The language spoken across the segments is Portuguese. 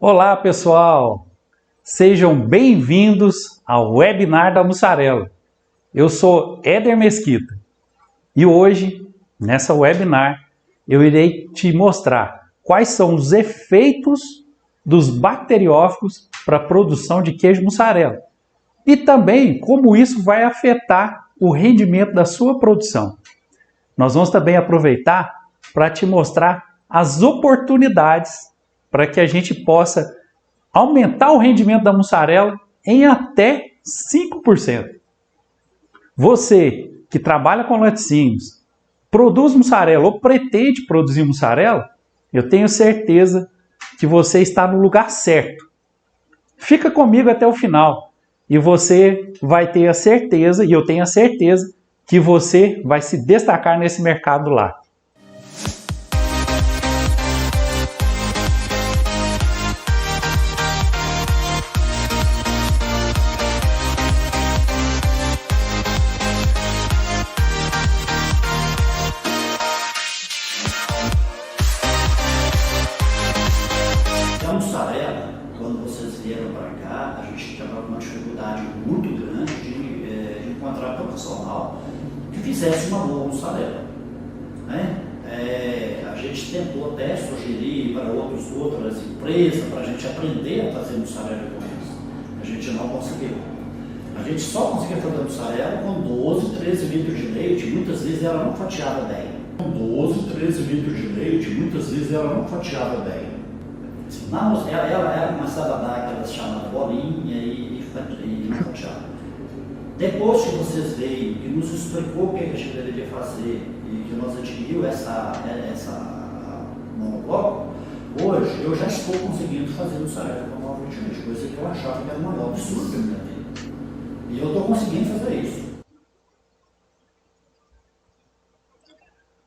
Olá pessoal, sejam bem-vindos ao webinar da Mussarela. Eu sou Éder Mesquita e hoje, nessa webinar, eu irei te mostrar quais são os efeitos dos bacteriófagos para a produção de queijo mussarela e também como isso vai afetar o rendimento da sua produção. Nós vamos também aproveitar para te mostrar as oportunidades para que a gente possa aumentar o rendimento da mussarela em até 5%. Você que trabalha com laticínios, produz mussarela ou pretende produzir mussarela, eu tenho certeza que você está no lugar certo. Fica comigo até o final e você vai ter a certeza, e eu tenho a certeza, que você vai se destacar nesse mercado lá. A mussarela, quando vocês vieram para cá, a gente estava com uma dificuldade muito grande de encontrar profissional que fizesse uma boa mussarela, né? A gente tentou até sugerir para outras empresas, para a gente aprender a fazer mussarela com eles. A gente não conseguiu. A gente só conseguia fazer mussarela com 12, 13 litros de leite, muitas vezes ela não fatiava bem. Com 12, 13 litros de leite, muitas vezes ela não fatiava bem. Não, ela começava a dar aquelas chamadas bolinha e fatiava. Depois que vocês veio e nos explicou o que a gente deveria fazer e que nós adquirimos essa monobloco, hoje eu já estou conseguindo fazer mussarela com 9 litros de leite, coisa que eu achava que era o maior absurdo da minha vida. E eu estou conseguindo fazer isso.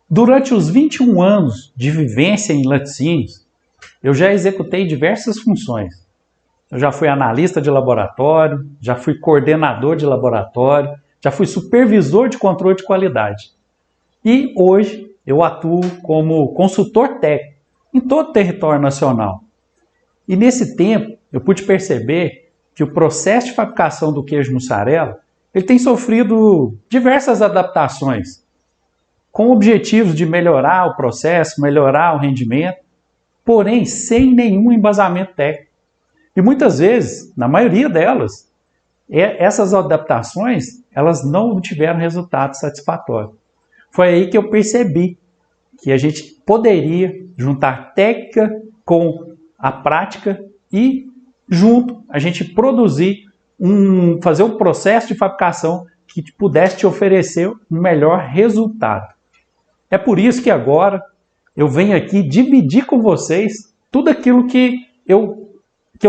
Durante os 21 anos de vivência em laticínios, eu já executei diversas funções. Eu já fui analista de laboratório, já fui coordenador de laboratório, já fui supervisor de controle de qualidade. E hoje eu atuo como consultor técnico em todo o território nacional. E nesse tempo eu pude perceber que o processo de fabricação do queijo mussarela ele tem sofrido diversas adaptações, com objetivos de melhorar o processo, melhorar o rendimento, porém sem nenhum embasamento técnico. E muitas vezes, na maioria delas, essas adaptações elas não tiveram resultado satisfatório. Foi aí que eu percebi que a gente poderia juntar técnica com a prática e, junto, a gente fazer um processo de fabricação que pudesse te oferecer um melhor resultado. É por isso que agora eu venho aqui dividir com vocês tudo aquilo que eu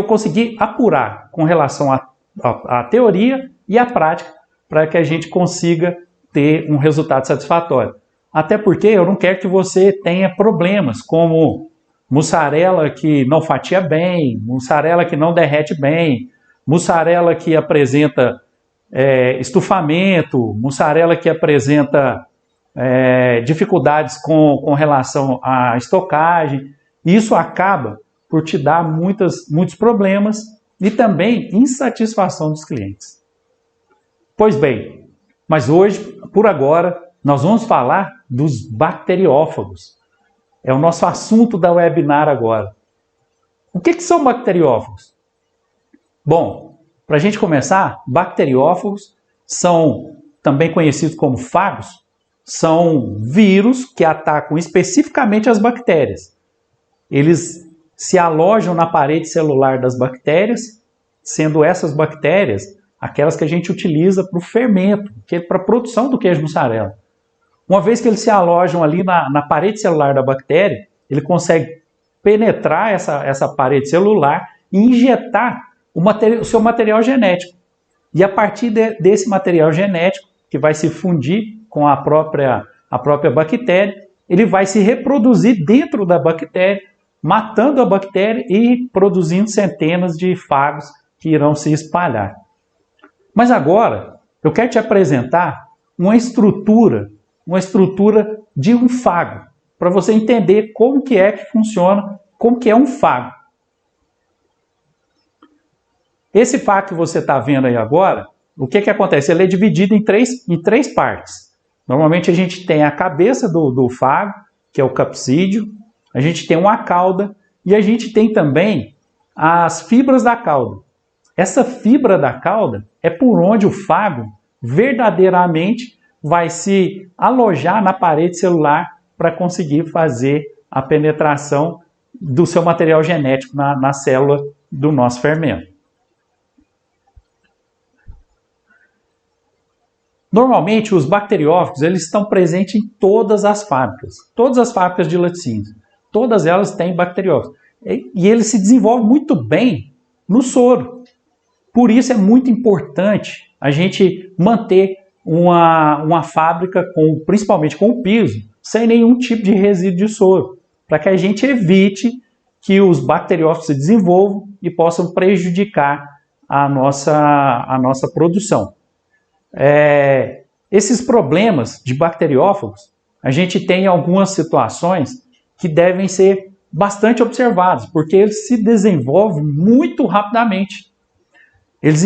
consegui apurar com relação à teoria e à prática para que a gente consiga ter um resultado satisfatório. Até porque eu não quero que você tenha problemas como mussarela que não fatia bem, mussarela que não derrete bem, mussarela que apresenta estufamento, mussarela que apresenta dificuldades com relação à estocagem. Isso acaba por te dar muitos problemas e também insatisfação dos clientes. Pois bem, mas hoje, por agora, nós vamos falar dos bacteriófagos. É o nosso assunto da webinar agora. O que são bacteriófagos? Bom, para a gente começar, bacteriófagos são também conhecidos como fagos, são vírus que atacam especificamente as bactérias. Eles se alojam na parede celular das bactérias, sendo essas bactérias aquelas que a gente utiliza para o fermento, para a produção do queijo mussarela. Uma vez que eles se alojam ali na parede celular da bactéria, ele consegue penetrar essa parede celular e injetar o seu material genético. E a partir desse material genético, que vai se fundir com a própria bactéria, ele vai se reproduzir dentro da bactéria, matando a bactéria e produzindo centenas de fagos que irão se espalhar. Mas agora, eu quero te apresentar uma estrutura de um fago, para você entender como que funciona, como que é um fago. Esse fago que você está vendo aí agora, o que acontece? Ele é dividido em três partes. Normalmente a gente tem a cabeça do fago, que é o capsídeo, a gente tem uma cauda e a gente tem também as fibras da cauda. Essa fibra da cauda é por onde o fago verdadeiramente vai se alojar na parede celular para conseguir fazer a penetração do seu material genético na célula do nosso fermento. Normalmente, os bacteriófagos eles estão presentes em todas as fábricas de laticínios. Todas elas têm bacteriófagos. E eles se desenvolvem muito bem no soro. Por isso é muito importante a gente manter uma fábrica, principalmente com o piso, sem nenhum tipo de resíduo de soro, para que a gente evite que os bacteriófagos se desenvolvam e possam prejudicar a nossa produção. Esses problemas de bacteriófagos, a gente tem algumas situações que devem ser bastante observados, porque eles se desenvolvem muito rapidamente. Eles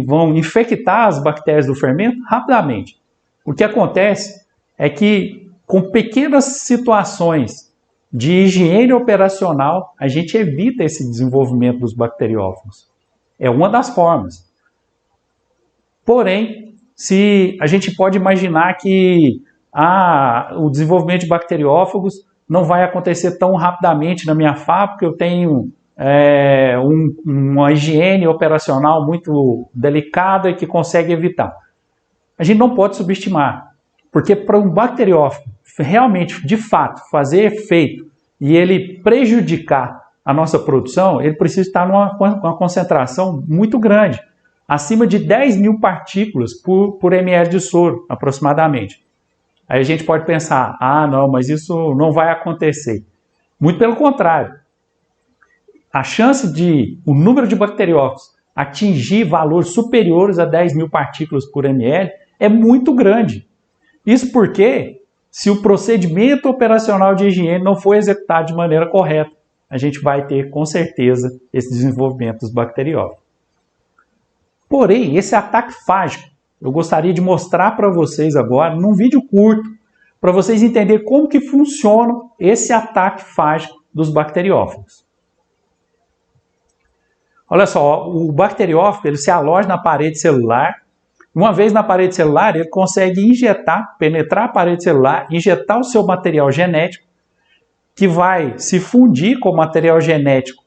vão infectar as bactérias do fermento rapidamente. O que acontece é que, com pequenas situações de higiene operacional, a gente evita esse desenvolvimento dos bacteriófagos. É uma das formas. Porém, se a gente pode imaginar que o desenvolvimento de bacteriófagos não vai acontecer tão rapidamente na minha fábrica, eu tenho uma higiene operacional muito delicada e que consegue evitar. A gente não pode subestimar, porque para um bacteriófago realmente, de fato, fazer efeito e ele prejudicar a nossa produção, ele precisa estar numa concentração muito grande, acima de 10.000 partículas por ml de soro, aproximadamente. Aí a gente pode pensar, não, mas isso não vai acontecer. Muito pelo contrário. A chance de o número de bacteriófagos atingir valores superiores a 10.000 partículas por ml é muito grande. Isso porque, se o procedimento operacional de higiene não for executado de maneira correta, a gente vai ter, com certeza, esse desenvolvimento dos bacteriófagos. Porém, esse ataque fágico, eu gostaria de mostrar para vocês agora, num vídeo curto, para vocês entenderem como que funciona esse ataque fágico dos bacteriófagos. Olha só, o bacteriófago ele se aloja na parede celular. Uma vez na parede celular, ele consegue penetrar a parede celular, injetar o seu material genético, que vai se fundir com o material genético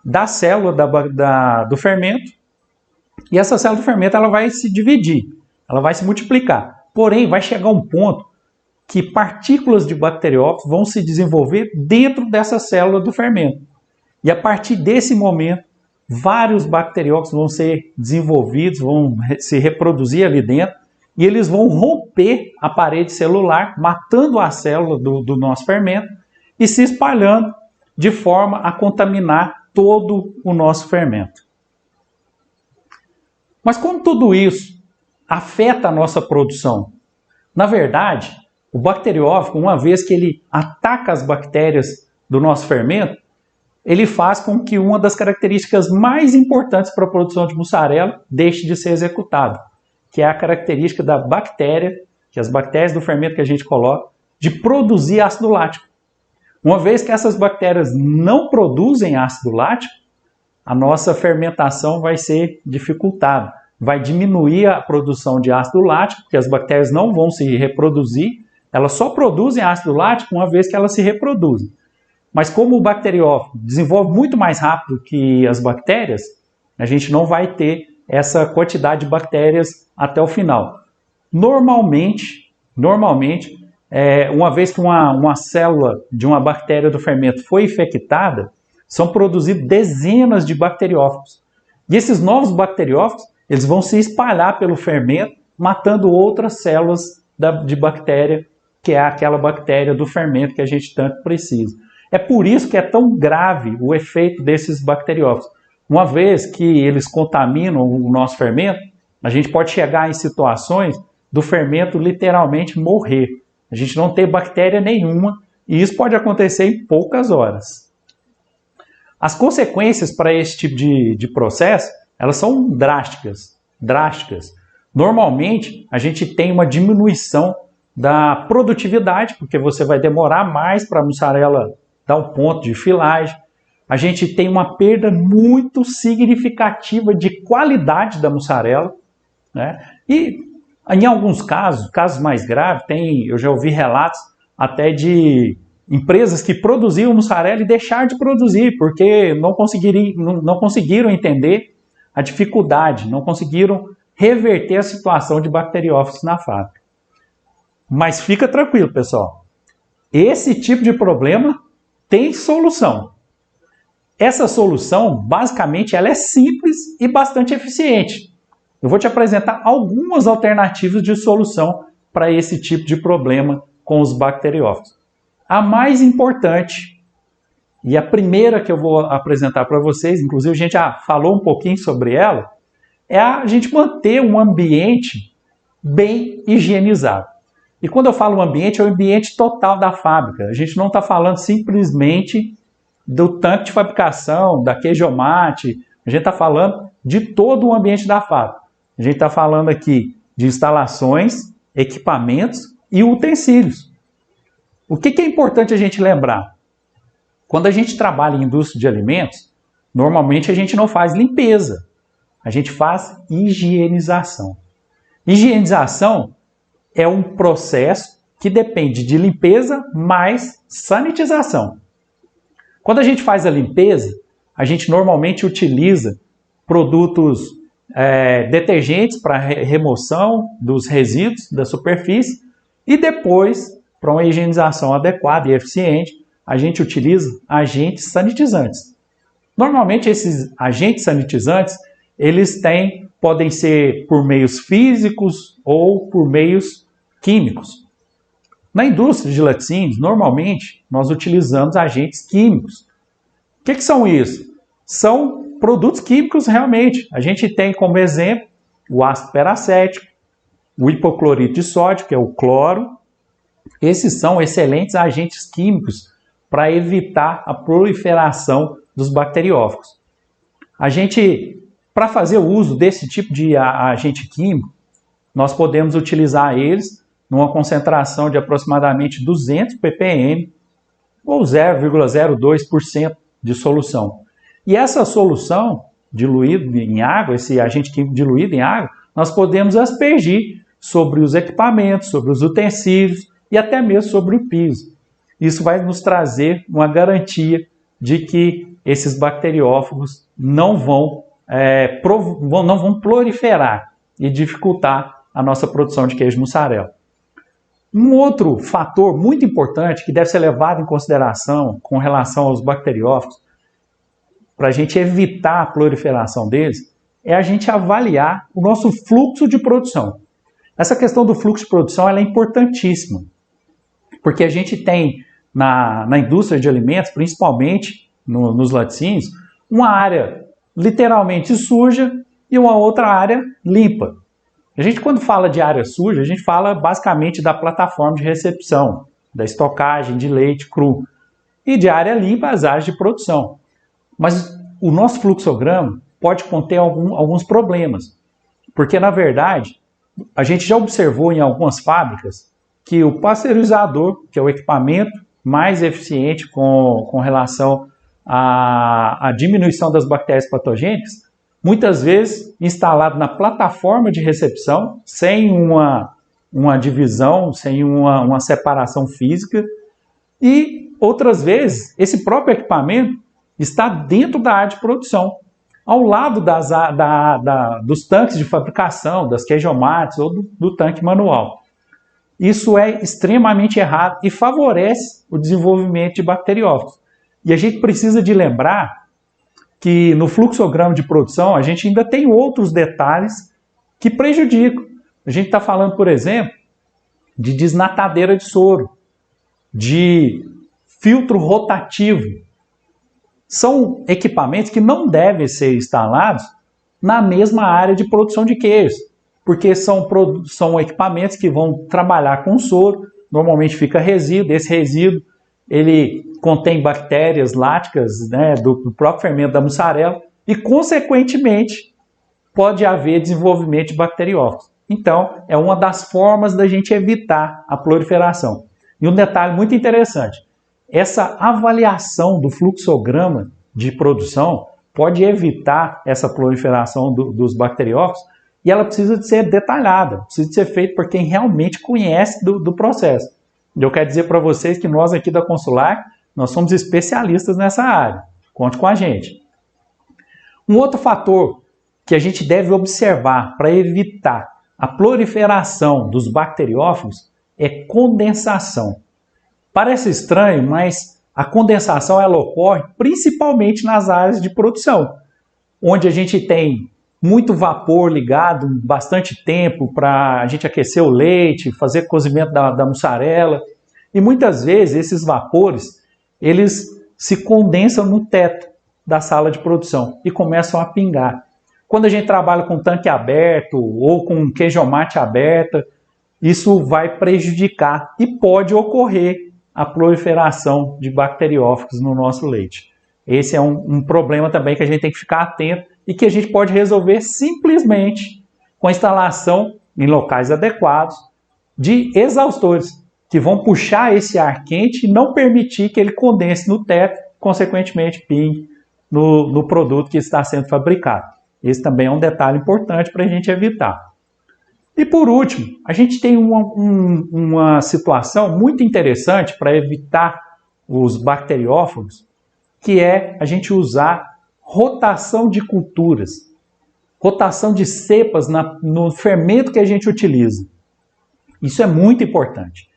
da célula do fermento. E essa célula do fermento ela vai se dividir, ela vai se multiplicar. Porém, vai chegar um ponto que partículas de bacteriófagos vão se desenvolver dentro dessa célula do fermento. E a partir desse momento, vários bacteriófagos vão ser desenvolvidos, vão se reproduzir ali dentro, e eles vão romper a parede celular, matando a célula do nosso fermento e se espalhando de forma a contaminar todo o nosso fermento. Mas como tudo isso afeta a nossa produção? Na verdade, o bacteriófago, uma vez que ele ataca as bactérias do nosso fermento, ele faz com que uma das características mais importantes para a produção de mussarela deixe de ser executada, que é a característica da bactéria, que as bactérias do fermento que a gente coloca, de produzir ácido lático. Uma vez que essas bactérias não produzem ácido lático, a nossa fermentação vai ser dificultada. Vai diminuir a produção de ácido lático, porque as bactérias não vão se reproduzir, elas só produzem ácido lático uma vez que elas se reproduzem. Mas como o bacteriófago desenvolve muito mais rápido que as bactérias, a gente não vai ter essa quantidade de bactérias até o final. Normalmente, uma vez que uma célula de uma bactéria do fermento foi infectada, são produzidos dezenas de bacteriófagos. E esses novos bacteriófagos, eles vão se espalhar pelo fermento, matando outras células de bactéria, que é aquela bactéria do fermento que a gente tanto precisa. É por isso que é tão grave o efeito desses bacteriófagos. Uma vez que eles contaminam o nosso fermento, a gente pode chegar em situações do fermento literalmente morrer. A gente não ter bactéria nenhuma, e isso pode acontecer em poucas horas. As consequências para esse tipo de processo elas são drásticas, drásticas. Normalmente, a gente tem uma diminuição da produtividade, porque você vai demorar mais para a mussarela dar um ponto de filagem. A gente tem uma perda muito significativa de qualidade da mussarela, né? E em alguns casos, casos mais graves, eu já ouvi relatos até de empresas que produziam mussarela e deixaram de produzir, porque não conseguiram entender a dificuldade, não conseguiram reverter a situação de bacteriófagos na fábrica. Mas fica tranquilo, pessoal. Esse tipo de problema tem solução. Essa solução, basicamente, ela é simples e bastante eficiente. Eu vou te apresentar algumas alternativas de solução para esse tipo de problema com os bacteriófagos. A mais importante, e a primeira que eu vou apresentar para vocês, inclusive a gente já falou um pouquinho sobre ela, é a gente manter um ambiente bem higienizado. E quando eu falo ambiente, é o ambiente total da fábrica. A gente não está falando simplesmente do tanque de fabricação, da queijomate, a gente está falando de todo o ambiente da fábrica. A gente está falando aqui de instalações, equipamentos e utensílios. O que é importante a gente lembrar? Quando a gente trabalha em indústria de alimentos, normalmente a gente não faz limpeza, a gente faz higienização. Higienização é um processo que depende de limpeza mais sanitização. Quando a gente faz a limpeza, a gente normalmente utiliza produtos detergentes para remoção dos resíduos da superfície e depois, para uma higienização adequada e eficiente, a gente utiliza agentes sanitizantes. Normalmente esses agentes sanitizantes, eles podem ser por meios físicos ou por meios químicos. Na indústria de laticínios, normalmente, nós utilizamos agentes químicos. O que são isso? São produtos químicos realmente. A gente tem como exemplo o ácido peracético, o hipoclorito de sódio, que é o cloro. Esses são excelentes agentes químicos para evitar a proliferação dos bacteriófagos. Para fazer o uso desse tipo de agente químico, nós podemos utilizar eles numa concentração de aproximadamente 200 ppm ou 0,02% de solução. E essa solução diluída em água, esse agente químico diluído em água, nós podemos aspergir sobre os equipamentos, sobre os utensílios e até mesmo sobre o piso. Isso vai nos trazer uma garantia de que esses bacteriófagos não vão proliferar e dificultar a nossa produção de queijo mussarela. Um outro fator muito importante que deve ser levado em consideração com relação aos bacteriófagos, para a gente evitar a proliferação deles, é a gente avaliar o nosso fluxo de produção. Essa questão do fluxo de produção ela é importantíssima, porque a gente tem na indústria de alimentos, principalmente nos laticínios, uma área literalmente suja e uma outra área limpa. A gente, quando fala de área suja, a gente fala basicamente da plataforma de recepção, da estocagem de leite cru, e de área limpa, as áreas de produção. Mas o nosso fluxograma pode conter alguns problemas, porque, na verdade, a gente já observou em algumas fábricas que o pasteurizador, que é o equipamento mais eficiente com relação à diminuição das bactérias patogênicas, muitas vezes instalado na plataforma de recepção, sem uma divisão, sem uma separação física, e outras vezes esse próprio equipamento está dentro da área de produção, ao lado dos tanques de fabricação, das queijomates ou do tanque manual. Isso é extremamente errado e favorece o desenvolvimento de bacteriófagos. E a gente precisa de lembrar que no fluxograma de produção a gente ainda tem outros detalhes que prejudicam. A gente está falando, por exemplo, de desnatadeira de soro, de filtro rotativo. São equipamentos que não devem ser instalados na mesma área de produção de queijos, porque são equipamentos que vão trabalhar com soro, normalmente fica resíduo, esse resíduo ele contém bactérias láticas, né, do próprio fermento da mussarela e, consequentemente, pode haver desenvolvimento de bacteriófagos. Então, é uma das formas da gente evitar a proliferação. E um detalhe muito interessante, essa avaliação do fluxograma de produção pode evitar essa proliferação dos bacteriófagos e ela precisa de ser detalhada, precisa de ser feita por quem realmente conhece do processo. Eu quero dizer para vocês que nós aqui da Consular, nós somos especialistas nessa área. Conte com a gente. Um outro fator que a gente deve observar para evitar a proliferação dos bacteriófagos é condensação. Parece estranho, mas a condensação ela ocorre principalmente nas áreas de produção, onde a gente tem muito vapor ligado bastante tempo para a gente aquecer o leite, fazer cozimento da mussarela. E muitas vezes esses vapores eles se condensam no teto da sala de produção e começam a pingar. Quando a gente trabalha com tanque aberto ou com queijomate aberta, isso vai prejudicar e pode ocorrer a proliferação de bacteriófagos no nosso leite. Esse é um problema também que a gente tem que ficar atento e que a gente pode resolver simplesmente com a instalação em locais adequados de exaustores, que vão puxar esse ar quente e não permitir que ele condense no teto, consequentemente pingue no produto que está sendo fabricado. Esse também é um detalhe importante para a gente evitar. E por último, a gente tem uma situação muito interessante para evitar os bacteriófagos, que é a gente usar rotação de culturas, rotação de cepas no fermento que a gente utiliza. Isso é muito importante.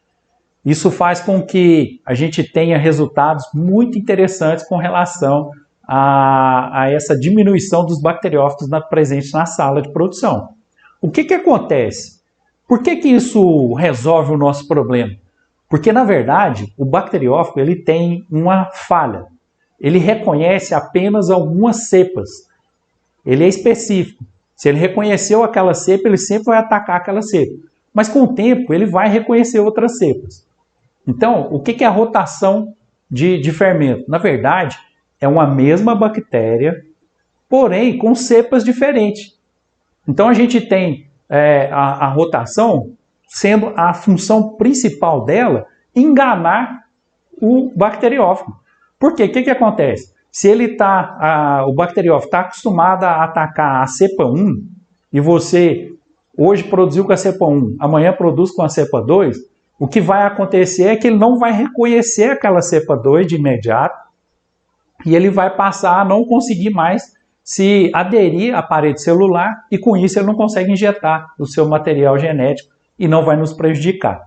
Isso faz com que a gente tenha resultados muito interessantes com relação a essa diminuição dos bacteriófagos presentes na sala de produção. O que acontece? Por que isso resolve o nosso problema? Porque, na verdade, o bacteriófago ele tem uma falha. Ele reconhece apenas algumas cepas. Ele é específico. Se ele reconheceu aquela cepa, ele sempre vai atacar aquela cepa. Mas, com o tempo, ele vai reconhecer outras cepas. Então, o que é a rotação de fermento? Na verdade, é uma mesma bactéria, porém com cepas diferentes. Então a gente tem a rotação sendo a função principal dela enganar o bacteriófago. Por quê? O que acontece? Se o bacteriófago está acostumado a atacar a cepa 1 e você hoje produziu com a cepa 1, amanhã produz com a cepa 2, o que vai acontecer é que ele não vai reconhecer aquela cepa 2 de imediato e ele vai passar a não conseguir mais se aderir à parede celular e com isso ele não consegue injetar o seu material genético e não vai nos prejudicar.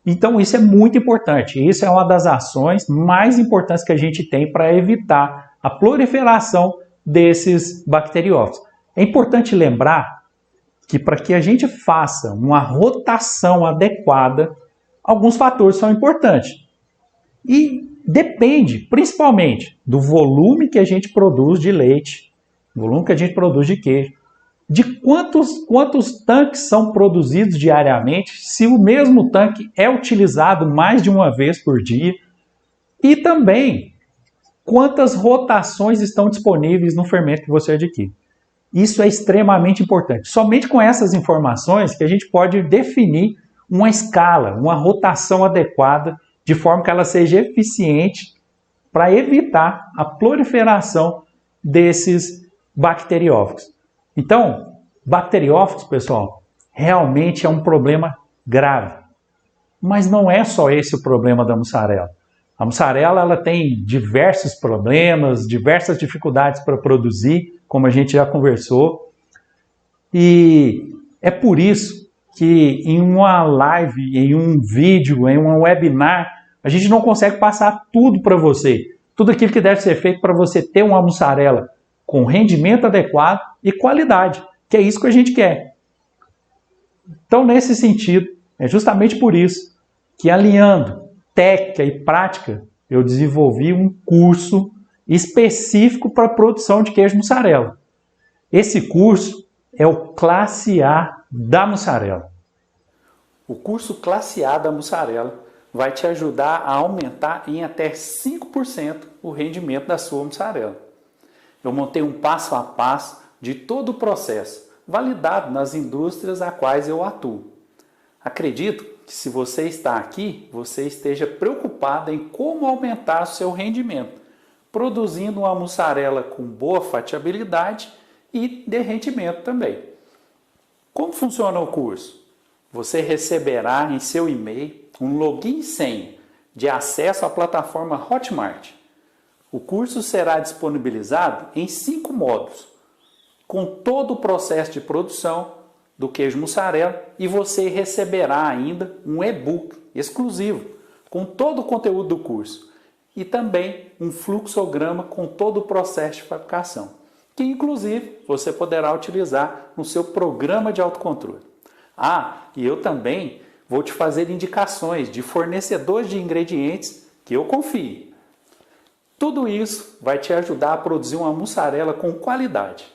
Então isso é muito importante, isso é uma das ações mais importantes que a gente tem para evitar a proliferação desses bacteriófagos. É importante lembrar que para que a gente faça uma rotação adequada, alguns fatores são importantes. E depende, principalmente, do volume que a gente produz de leite, do volume que a gente produz de queijo, de quantos tanques são produzidos diariamente, se o mesmo tanque é utilizado mais de uma vez por dia, e também quantas rotações estão disponíveis no fermento que você adquire. Isso é extremamente importante. Somente com essas informações que a gente pode definir uma escala, uma rotação adequada, de forma que ela seja eficiente para evitar a proliferação desses bacteriófagos. Então, bacteriófagos, pessoal, realmente é um problema grave. Mas não é só esse o problema da mussarela. A mussarela ela tem diversos problemas, diversas dificuldades para produzir, como a gente já conversou. E é por isso que em uma live, em um vídeo, em um webinar, a gente não consegue passar tudo para você. Tudo aquilo que deve ser feito para você ter uma mussarela com rendimento adequado e qualidade, que é isso que a gente quer. Então, nesse sentido, é justamente por isso que, alinhando técnica e prática, eu desenvolvi um curso específico para a produção de queijo mussarela. Esse curso é o Classe A da mussarela. O curso Classe A da mussarela vai te ajudar a aumentar em até 5% o rendimento da sua mussarela. Eu montei um passo a passo de todo o processo, validado nas indústrias a quais eu atuo. Acredito que se você está aqui, você esteja preocupado em como aumentar o seu rendimento, produzindo uma mussarela com boa fatiabilidade e derretimento também. Como funciona o curso? Você receberá em seu e-mail um login e senha de acesso à plataforma Hotmart. O curso será disponibilizado em 5 módulos, com todo o processo de produção do queijo mussarela, e você receberá ainda um e-book exclusivo com todo o conteúdo do curso e também um fluxograma com todo o processo de fabricação, que inclusive você poderá utilizar no seu programa de autocontrole. E eu também vou te fazer indicações de fornecedores de ingredientes que eu confio. Tudo isso vai te ajudar a produzir uma mussarela com qualidade.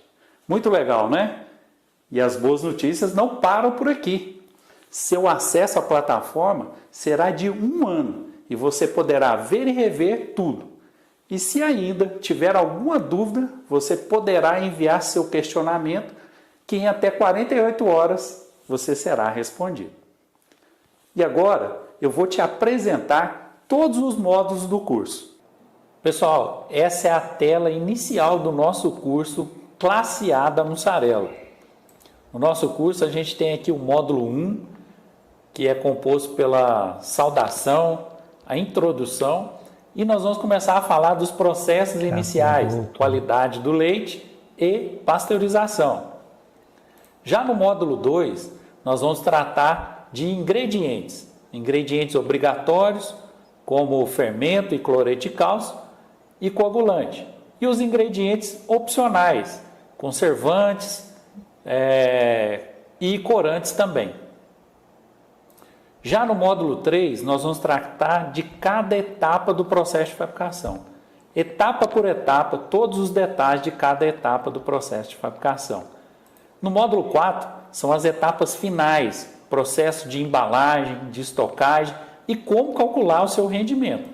Muito legal, né? E as boas notícias não param por aqui. Seu acesso à plataforma será de 1 ano e você poderá ver e rever tudo. E se ainda tiver alguma dúvida, você poderá enviar seu questionamento, que em até 48 horas você será respondido. E agora eu vou te apresentar todos os módulos do curso. Pessoal, essa é a tela inicial do nosso curso Classe A da Mussarela. No nosso curso a gente tem aqui o módulo 1, que é composto pela saudação, a introdução, e nós vamos começar a falar dos processos iniciais, qualidade do leite e pasteurização. Já no módulo 2, nós vamos tratar de ingredientes, ingredientes obrigatórios, como fermento e cloreto de cálcio e coagulante, e os ingredientes opcionais, conservantes e corantes também. Já no módulo 3, nós vamos tratar de cada etapa do processo de fabricação. Etapa por etapa, todos os detalhes de cada etapa do processo de fabricação. No módulo 4, são as etapas finais, processo de embalagem, de estocagem e como calcular o seu rendimento.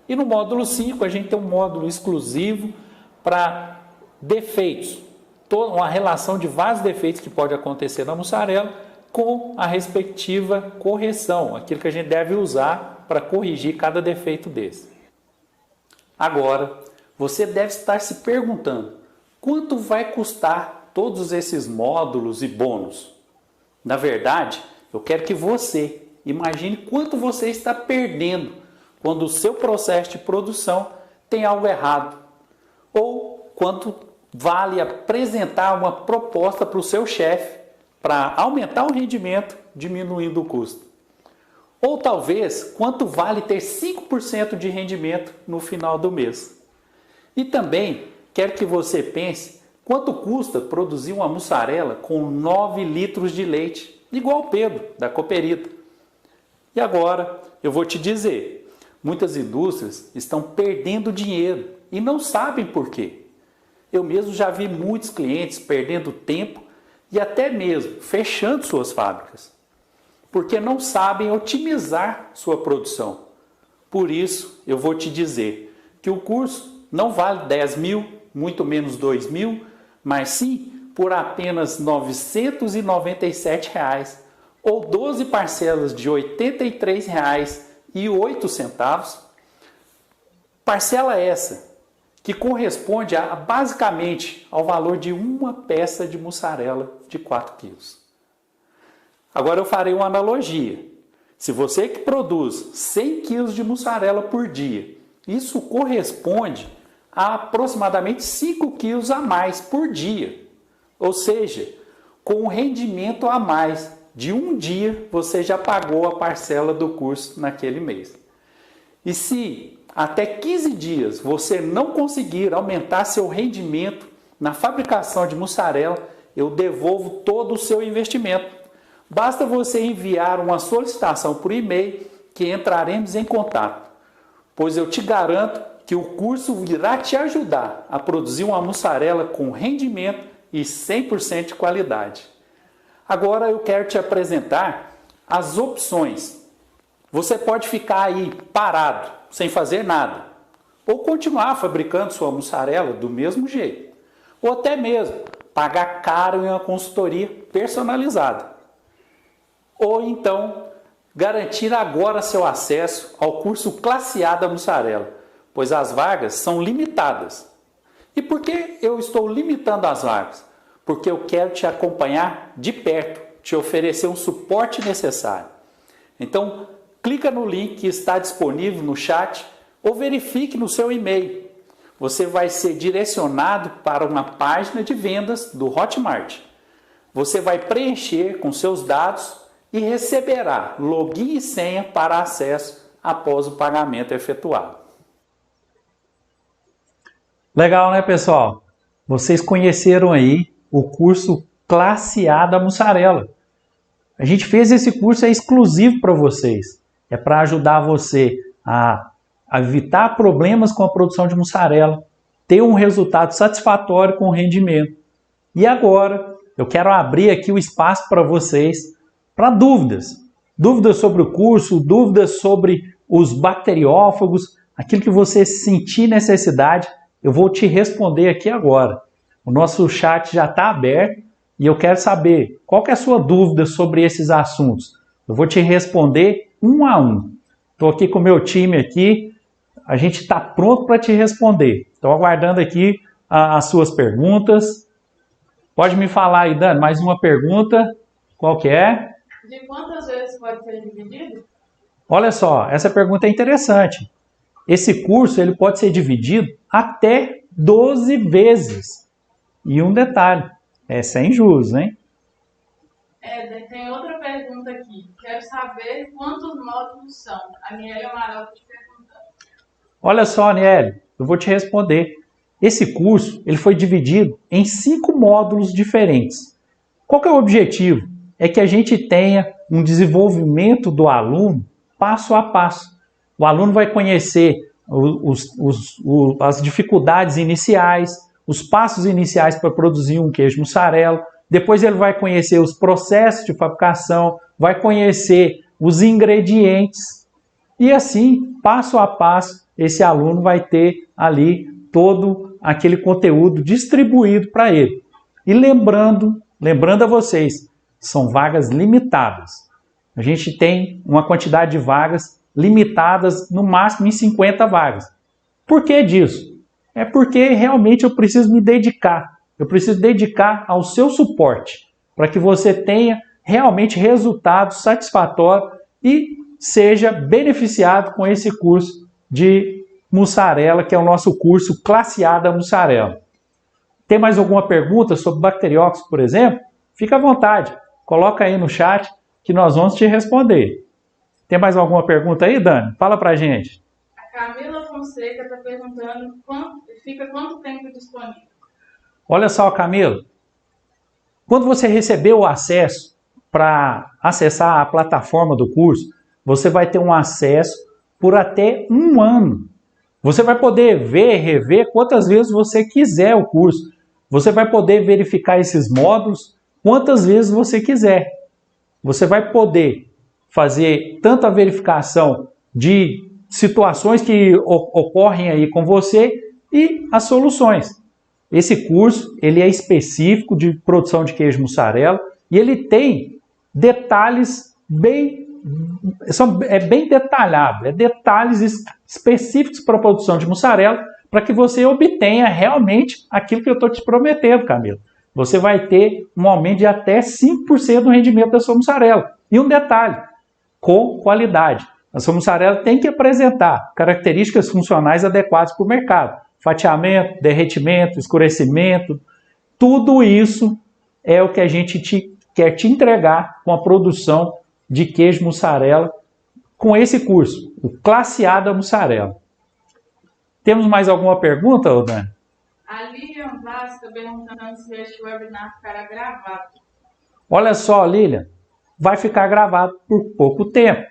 E no módulo 5, a gente tem um módulo exclusivo para defeitos, uma relação de vários defeitos que pode acontecer na mussarela com a respectiva correção, aquilo que a gente deve usar para corrigir cada defeito desse. Agora, você deve estar se perguntando, quanto vai custar todos esses módulos e bônus? Na verdade, eu quero que você imagine quanto você está perdendo quando o seu processo de produção tem algo errado, ou quanto vale apresentar uma proposta para o seu chefe para aumentar o rendimento, diminuindo o custo. Ou talvez, quanto vale ter 5% de rendimento no final do mês. E também quero que você pense quanto custa produzir uma mussarela com 9 litros de leite, igual o Pedro, da Cooperita. E agora eu vou te dizer, muitas indústrias estão perdendo dinheiro e não sabem por quê. Eu mesmo já vi muitos clientes perdendo tempo e até mesmo fechando suas fábricas, porque não sabem otimizar sua produção. Por isso, eu vou te dizer que o curso não vale 10 mil, muito menos 2 mil, mas sim por apenas R$ 997, ou 12 parcelas de R$ 83,08. Parcela essa que corresponde basicamente ao valor de uma peça de mussarela de 4 quilos. Agora eu farei uma analogia. Se você que produz 100 quilos de mussarela por dia, isso corresponde a aproximadamente 5 quilos a mais por dia. Ou seja, com um rendimento a mais de um dia, você já pagou a parcela do curso naquele mês. E se até 15 dias você não conseguir aumentar seu rendimento na fabricação de mussarela, eu devolvo todo o seu investimento. Basta você enviar uma solicitação por e-mail que entraremos em contato, pois eu te garanto que o curso irá te ajudar a produzir uma mussarela com rendimento e 100% de qualidade. Agora eu quero te apresentar as opções. Você pode ficar aí parado, sem fazer nada, ou continuar fabricando sua mussarela do mesmo jeito, ou até mesmo pagar caro em uma consultoria personalizada. Ou então, garantir agora seu acesso ao curso Classe A da Mussarela, pois as vagas são limitadas. E por que eu estou limitando as vagas? Porque eu quero te acompanhar de perto, te oferecer um suporte necessário. Então, clica no link que está disponível no chat ou verifique no seu e-mail. Você vai ser direcionado para uma página de vendas do Hotmart. Você vai preencher com seus dados e receberá login e senha para acesso após o pagamento efetuado. Legal, né, pessoal? Vocês conheceram aí o curso Classe A da Mussarela. A gente fez esse curso exclusivo para vocês. É para ajudar você a evitar problemas com a produção de mussarela, ter um resultado satisfatório com o rendimento. E agora, eu quero abrir aqui o espaço para vocês, para dúvidas. Dúvidas sobre o curso, dúvidas sobre os bacteriófagos, aquilo que você sentir necessidade, eu vou te responder aqui agora. O nosso chat já está aberto e eu quero saber qual que é a sua dúvida sobre esses assuntos. Eu vou te responder um a um. Estou aqui com o meu time aqui, a gente está pronto para te responder. Estou aguardando aqui as suas perguntas. Pode me falar aí, Dani, mais uma pergunta. Qual que é? De quantas vezes pode ser dividido? Olha só, essa pergunta é interessante. Esse curso ele pode ser dividido até 12 vezes. E um detalhe, é sem juros, hein? Tem outra pergunta aqui. Quero saber quantos módulos são. A Aniele Amaral está te perguntando. Olha só, Aniele, eu vou te responder. Esse curso ele foi dividido em 5 módulos diferentes. Qual que é o objetivo? É que a gente tenha um desenvolvimento do aluno passo a passo. O aluno vai conhecer as dificuldades iniciais, os passos iniciais para produzir um queijo mussarela. Depois ele vai conhecer os processos de fabricação, vai conhecer os ingredientes. E assim, passo a passo, esse aluno vai ter ali todo aquele conteúdo distribuído para ele. E lembrando a vocês, são vagas limitadas. A gente tem uma quantidade de vagas limitadas, no máximo em 50 vagas. Por que disso? É porque realmente eu preciso me dedicar. Eu preciso dedicar ao seu suporte para que você tenha realmente resultados satisfatórios e seja beneficiado com esse curso de mussarela, que é o nosso curso Classe A da Mussarela. Tem mais alguma pergunta sobre bacteriófagos, por exemplo? Fica à vontade. Coloca aí no chat que nós vamos te responder. Tem mais alguma pergunta aí, Dani? Fala pra gente. A Camila Fonseca está perguntando quanto tempo disponível. Olha só, Camila. Quando você receber o acesso para acessar a plataforma do curso, você vai ter um acesso por até 1 ano. Você vai poder ver, rever quantas vezes você quiser o curso. Você vai poder verificar esses módulos quantas vezes você quiser. Você vai poder fazer tanto a verificação de situações que ocorrem aí com você e as soluções. Esse curso ele é específico de produção de queijo mussarela e ele tem detalhes bem detalhado, detalhes específicos para a produção de mussarela para que você obtenha realmente aquilo que eu estou te prometendo, Camila. Você vai ter um aumento de até 5% do rendimento da sua mussarela. E um detalhe, com qualidade. A sua mussarela tem que apresentar características funcionais adequadas para o mercado. Fatiamento, derretimento, escurecimento, tudo isso é o que a gente quer te entregar com a produção de queijo mussarela com esse curso, o Classe A da Mussarela. Temos mais alguma pergunta, Dani? A Lilian Vaz está perguntando se este webinar ficará gravado. Olha só, Lilian, vai ficar gravado por pouco tempo.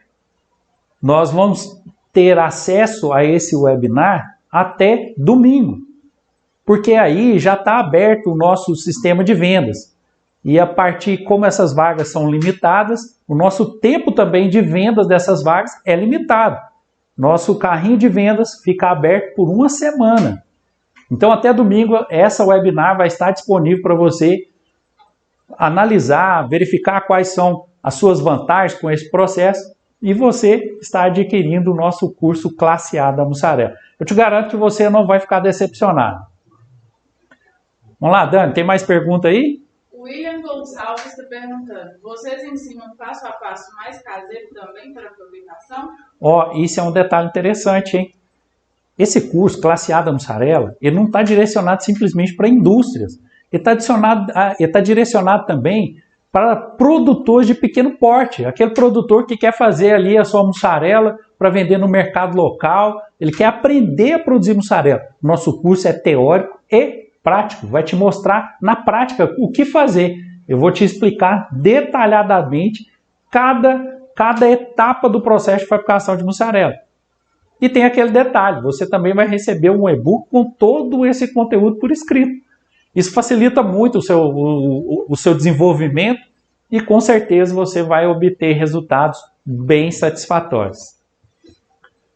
Nós vamos ter acesso a esse webinar até domingo, porque aí já está aberto o nosso sistema de vendas. E a partir, como essas vagas são limitadas, o nosso tempo também de vendas dessas vagas é limitado. Nosso carrinho de vendas fica aberto por 1 semana. Então, até domingo, essa webinar vai estar disponível para você analisar, verificar quais são as suas vantagens com esse processo e você está adquirindo o nosso curso Classe A da mussarela. Eu te garanto que você não vai ficar decepcionado. Vamos lá, Dani, tem mais pergunta aí? O William Gonçalves está perguntando, vocês ensinam passo a passo mais caseiro também para a publicação? Ó, isso é um detalhe interessante, hein? Esse curso, Classe A da mussarela, ele não está direcionado simplesmente para indústrias. Ele está direcionado também para produtores de pequeno porte. Aquele produtor que quer fazer ali a sua mussarela para vender no mercado local. Ele quer aprender a produzir mussarela. Nosso curso é teórico e prático. Vai te mostrar na prática o que fazer. Eu vou te explicar detalhadamente cada etapa do processo de fabricação de mussarela. E tem aquele detalhe, você também vai receber um e-book com todo esse conteúdo por escrito. Isso facilita muito o seu desenvolvimento e com certeza você vai obter resultados bem satisfatórios.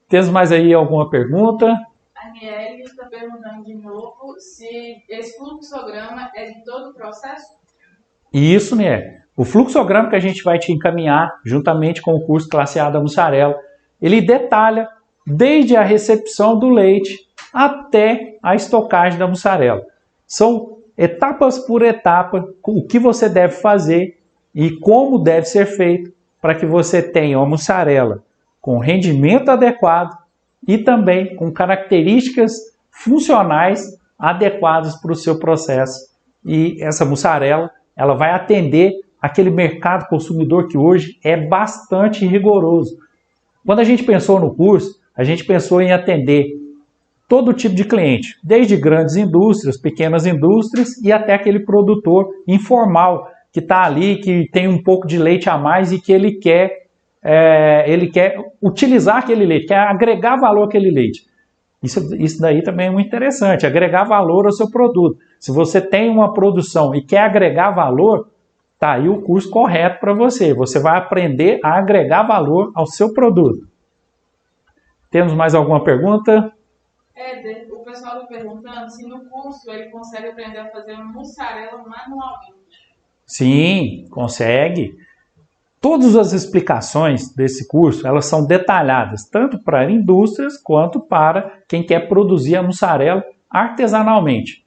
Temos mais aí alguma pergunta? A Aniele está perguntando de novo se esse fluxograma é de todo o processo? Isso, né? O fluxograma que a gente vai te encaminhar juntamente com o curso Classe A da mussarela, ele detalha desde a recepção do leite até a estocagem da mussarela. São etapas por etapa o que você deve fazer e como deve ser feito para que você tenha uma mussarela com rendimento adequado e também com características funcionais adequadas para o seu processo. E essa mussarela ela vai atender aquele mercado consumidor que hoje é bastante rigoroso. Quando a gente pensou no curso, a gente pensou em atender todo tipo de cliente, desde grandes indústrias, pequenas indústrias e até aquele produtor informal que está ali, que tem um pouco de leite a mais e que ele quer utilizar aquele leite, quer agregar valor àquele leite. Isso daí também é muito interessante, agregar valor ao seu produto. Se você tem uma produção e quer agregar valor, tá aí o curso correto para você. Você vai aprender a agregar valor ao seu produto. Temos mais alguma pergunta? Éder, o pessoal está perguntando se no curso ele consegue aprender a fazer uma mussarela manualmente. Sim, consegue. Todas as explicações desse curso, elas são detalhadas, tanto para indústrias quanto para quem quer produzir a mussarela artesanalmente,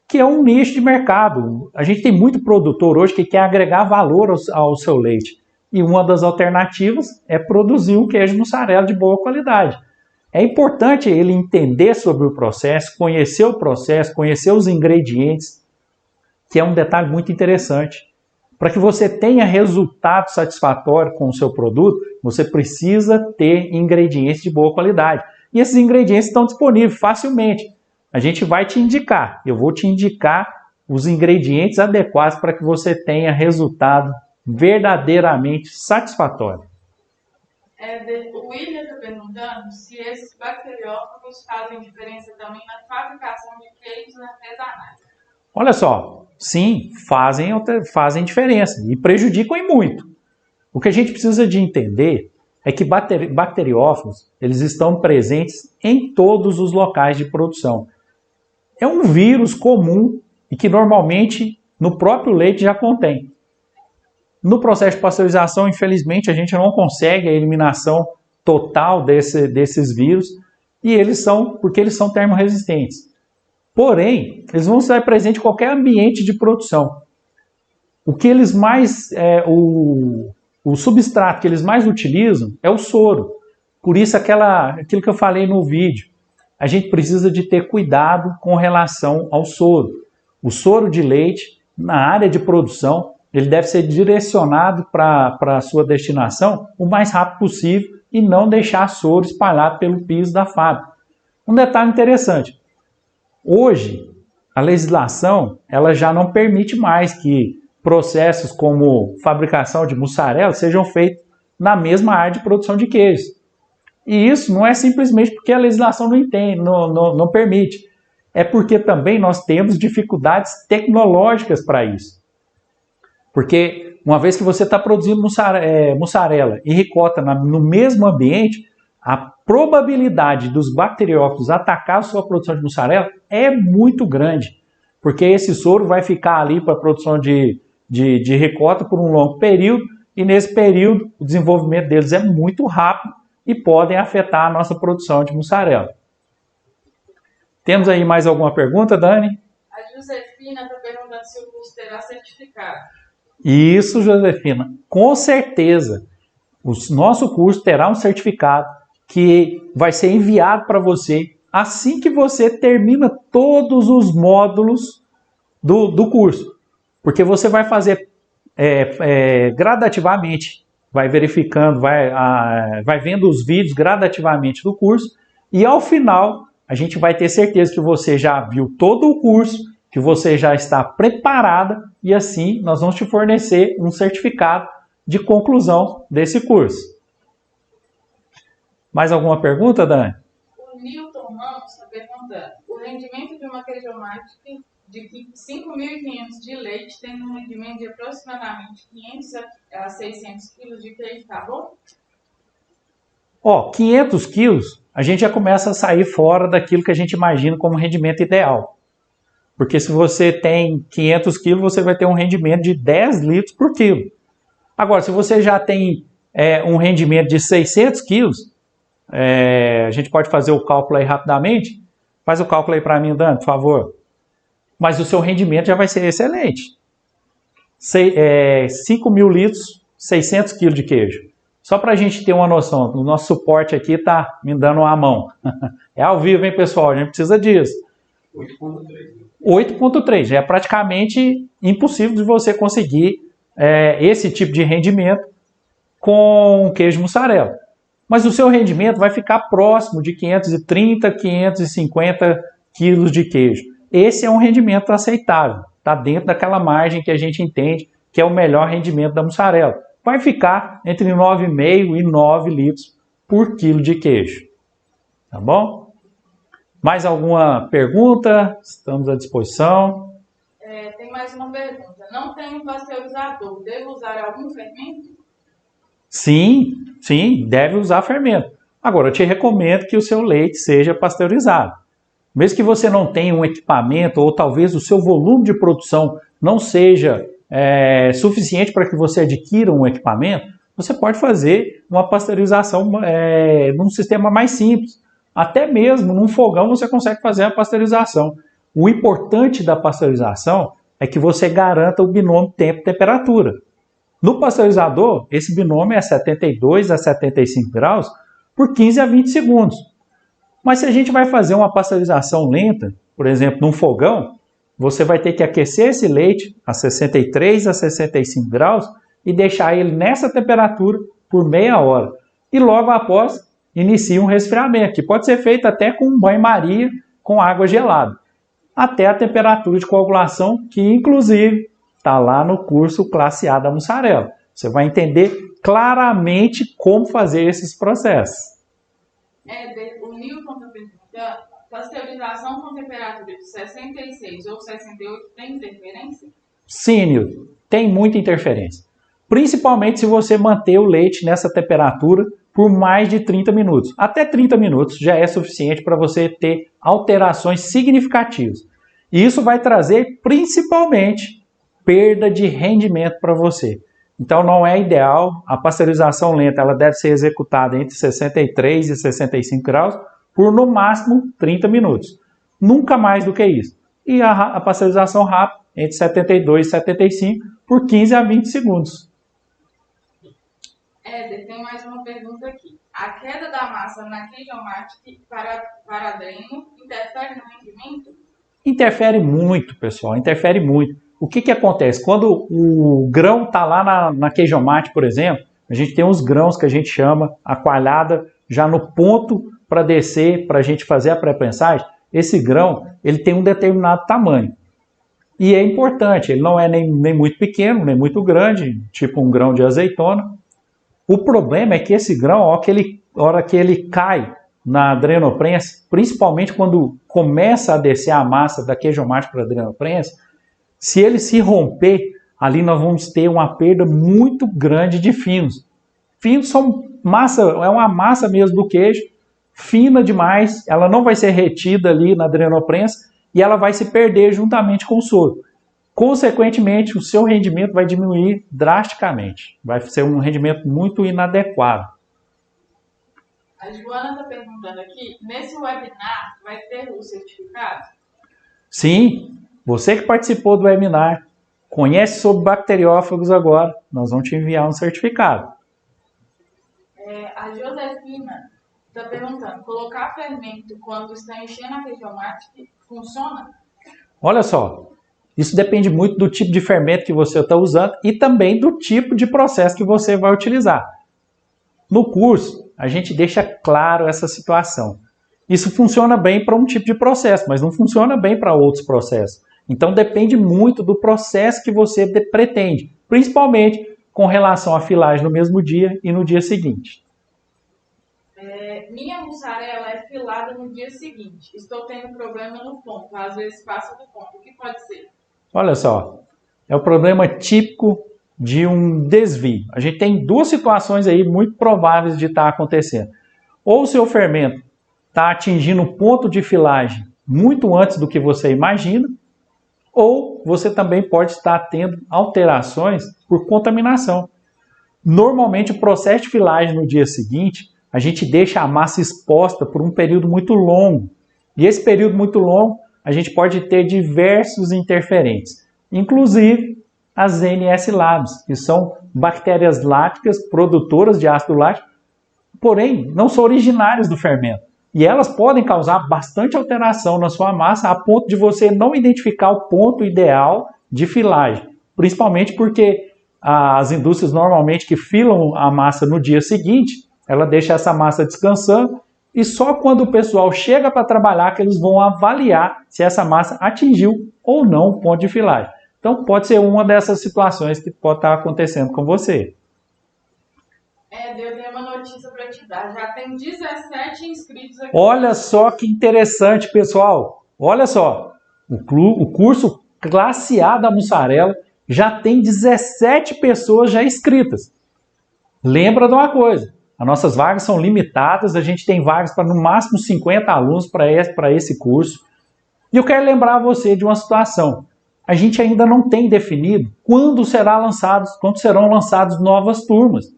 que é um nicho de mercado. A gente tem muito produtor hoje que quer agregar valor ao seu leite. E uma das alternativas é produzir um queijo mussarela de boa qualidade. É importante ele entender sobre o processo, conhecer os ingredientes, que é um detalhe muito interessante. Para que você tenha resultado satisfatório com o seu produto, você precisa ter ingredientes de boa qualidade. E esses ingredientes estão disponíveis facilmente. A gente vai te indicar, eu vou te indicar os ingredientes adequados para que você tenha resultado verdadeiramente satisfatório. O William está perguntando se esses bacteriófagos fazem diferença também na fabricação de queijos artesanais. Olha só, sim, fazem diferença e prejudicam e muito. O que a gente precisa de entender é que bacteriófagos eles estão presentes em todos os locais de produção. É um vírus comum e que normalmente no próprio leite já contém. No processo de pasteurização, infelizmente, a gente não consegue a eliminação total desses vírus porque eles são termorresistentes. Porém, eles vão estar presentes em qualquer ambiente de produção. O substrato que eles mais utilizam é o soro. Por isso, aquilo que eu falei no vídeo, a gente precisa de ter cuidado com relação ao soro. O soro de leite, na área de produção, ele deve ser direcionado para a sua destinação o mais rápido possível e não deixar soro espalhado pelo piso da fábrica. Um detalhe interessante, hoje a legislação ela já não permite mais que processos como fabricação de mussarela sejam feitos na mesma área de produção de queijos. E isso não é simplesmente porque a legislação não permite, é porque também nós temos dificuldades tecnológicas para isso. Porque uma vez que você está produzindo mussarela e ricota no mesmo ambiente, a probabilidade dos bacteriófagos atacar a sua produção de mussarela é muito grande, porque esse soro vai ficar ali para a produção de ricota por um longo período, e nesse período o desenvolvimento deles é muito rápido e podem afetar a nossa produção de mussarela. Temos aí mais alguma pergunta, Dani? A Josefina está perguntando se o curso terá certificado. Isso, Josefina, com certeza. O nosso curso terá um certificado que vai ser enviado para você assim que você termina todos os módulos do curso. Porque você vai fazer gradativamente, vai verificando, vai vendo os vídeos gradativamente do curso, e ao final a gente vai ter certeza que você já viu todo o curso, que você já está preparada, e assim nós vamos te fornecer um certificado de conclusão desse curso. Mais alguma pergunta, Dani? O Newton Ramos está perguntando: o rendimento de uma queijomática de 5.500 de leite tem um rendimento de aproximadamente 500 a 600 kg de queijo, tá bom? 500 quilos, a gente já começa a sair fora daquilo que a gente imagina como rendimento ideal. Porque se você tem 500 quilos, você vai ter um rendimento de 10 litros por quilo. Agora, se você já tem um rendimento de 600 quilos, a gente pode fazer o cálculo aí rapidamente. Faz o cálculo aí para mim, Dan, por favor. Mas o seu rendimento já vai ser excelente. 5.000 litros, 600 quilos de queijo. Só para a gente ter uma noção, o nosso suporte aqui está me dando uma mão. É ao vivo, hein, pessoal? A gente precisa disso. 8.3. Já é praticamente impossível de você conseguir esse tipo de rendimento com queijo mussarela. Mas o seu rendimento vai ficar próximo de 530, 550 quilos de queijo. Esse é um rendimento aceitável. Está dentro daquela margem que a gente entende que é o melhor rendimento da mussarela. Vai ficar entre 9,5 e 9 litros por quilo de queijo. Tá bom? Mais alguma pergunta? Estamos à disposição. Tem mais uma pergunta. Não tenho pasteurizador. Devo usar algum fermento? Sim, deve usar fermento. Agora, eu te recomendo que o seu leite seja pasteurizado. Mesmo que você não tenha um equipamento, ou talvez o seu volume de produção não seja suficiente para que você adquira um equipamento, você pode fazer uma pasteurização num sistema mais simples. Até mesmo num fogão você consegue fazer a pasteurização. O importante da pasteurização é que você garanta o binômio tempo-temperatura. No pasteurizador, esse binômio é 72 a 75 graus por 15 a 20 segundos. Mas se a gente vai fazer uma pasteurização lenta, por exemplo, num fogão, você vai ter que aquecer esse leite a 63 a 65 graus e deixar ele nessa temperatura por meia hora. E logo após, inicia um resfriamento, que pode ser feito até com um banho-maria com água gelada, até a temperatura de coagulação, que inclusive está lá no curso Classe A da mussarela. Você vai entender claramente como fazer esses processos. O Newton está perguntando: pasteurização com temperatura de 66 ou 68 tem interferência? Sim, Newton, tem muita interferência. Principalmente se você manter o leite nessa temperatura por mais de 30 minutos. Até 30 minutos já é suficiente para você ter alterações significativas. E isso vai trazer principalmente perda de rendimento para você. Então não é ideal. A pasteurização lenta ela deve ser executada entre 63 e 65 graus por no máximo 30 minutos. Nunca mais do que isso. E a pasteurização rápida entre 72 e 75 por 15 a 20 segundos. Tem mais uma pergunta aqui. A queda da massa na queijomática para dreno interfere no rendimento? Interfere muito, pessoal. Interfere muito. O que acontece? Quando o grão está lá na queijomate, por exemplo, a gente tem uns grãos que a gente chama a coalhada já no ponto para descer, para a gente fazer a pré-prensagem. Esse grão ele tem um determinado tamanho. E é importante, ele não é nem muito pequeno, nem muito grande, tipo um grão de azeitona. O problema é que esse grão, a hora que ele cai na drenoprensa, principalmente quando começa a descer a massa da queijomate para a drenoprensa, se ele se romper, ali nós vamos ter uma perda muito grande de finos. Finos são massa, é uma massa mesmo do queijo, fina demais, ela não vai ser retida ali na adrenoprensa e ela vai se perder juntamente com o soro. Consequentemente, o seu rendimento vai diminuir drasticamente. Vai ser um rendimento muito inadequado. A Joana está perguntando aqui, nesse webinar vai ter o certificado? Sim, você que participou do webinar, conhece sobre bacteriófagos agora, nós vamos te enviar um certificado. A Josefina está perguntando, colocar fermento quando está enchendo a região mática funciona? Olha só, isso depende muito do tipo de fermento que você está usando e também do tipo de processo que você vai utilizar. No curso, a gente deixa claro essa situação. Isso funciona bem para um tipo de processo, mas não funciona bem para outros processos. Então depende muito do processo que você pretende, principalmente com relação à filagem no mesmo dia e no dia seguinte. Minha mussarela é filada no dia seguinte. Estou tendo problema no ponto, às vezes passa do ponto. O que pode ser? Olha só, é o problema típico de um desvio. A gente tem duas situações aí muito prováveis de estar acontecendo. Ou o seu fermento está atingindo o ponto de filagem muito antes do que você imagina, ou você também pode estar tendo alterações por contaminação. Normalmente o processo de filagem no dia seguinte, a gente deixa a massa exposta por um período muito longo. E esse período muito longo, a gente pode ter diversos interferentes, inclusive as NS labs, que são bactérias láticas produtoras de ácido lático, porém não são originárias do fermento. E elas podem causar bastante alteração na sua massa a ponto de você não identificar o ponto ideal de filagem. Principalmente porque as indústrias normalmente que filam a massa no dia seguinte, ela deixa essa massa descansando e só quando o pessoal chega para trabalhar que eles vão avaliar se essa massa atingiu ou não o ponto de filagem. Então pode ser uma dessas situações que pode estar acontecendo com você. Eu tenho uma notícia para te dar. Já tem 17 inscritos aqui. Olha só que interessante, pessoal. Olha só. O curso Classe A da mussarela já tem 17 pessoas já inscritas. Lembra de uma coisa. As nossas vagas são limitadas. A gente tem vagas para no máximo 50 alunos para esse curso. E eu quero lembrar você de uma situação. A gente ainda não tem definido quando serão lançadas novas turmas.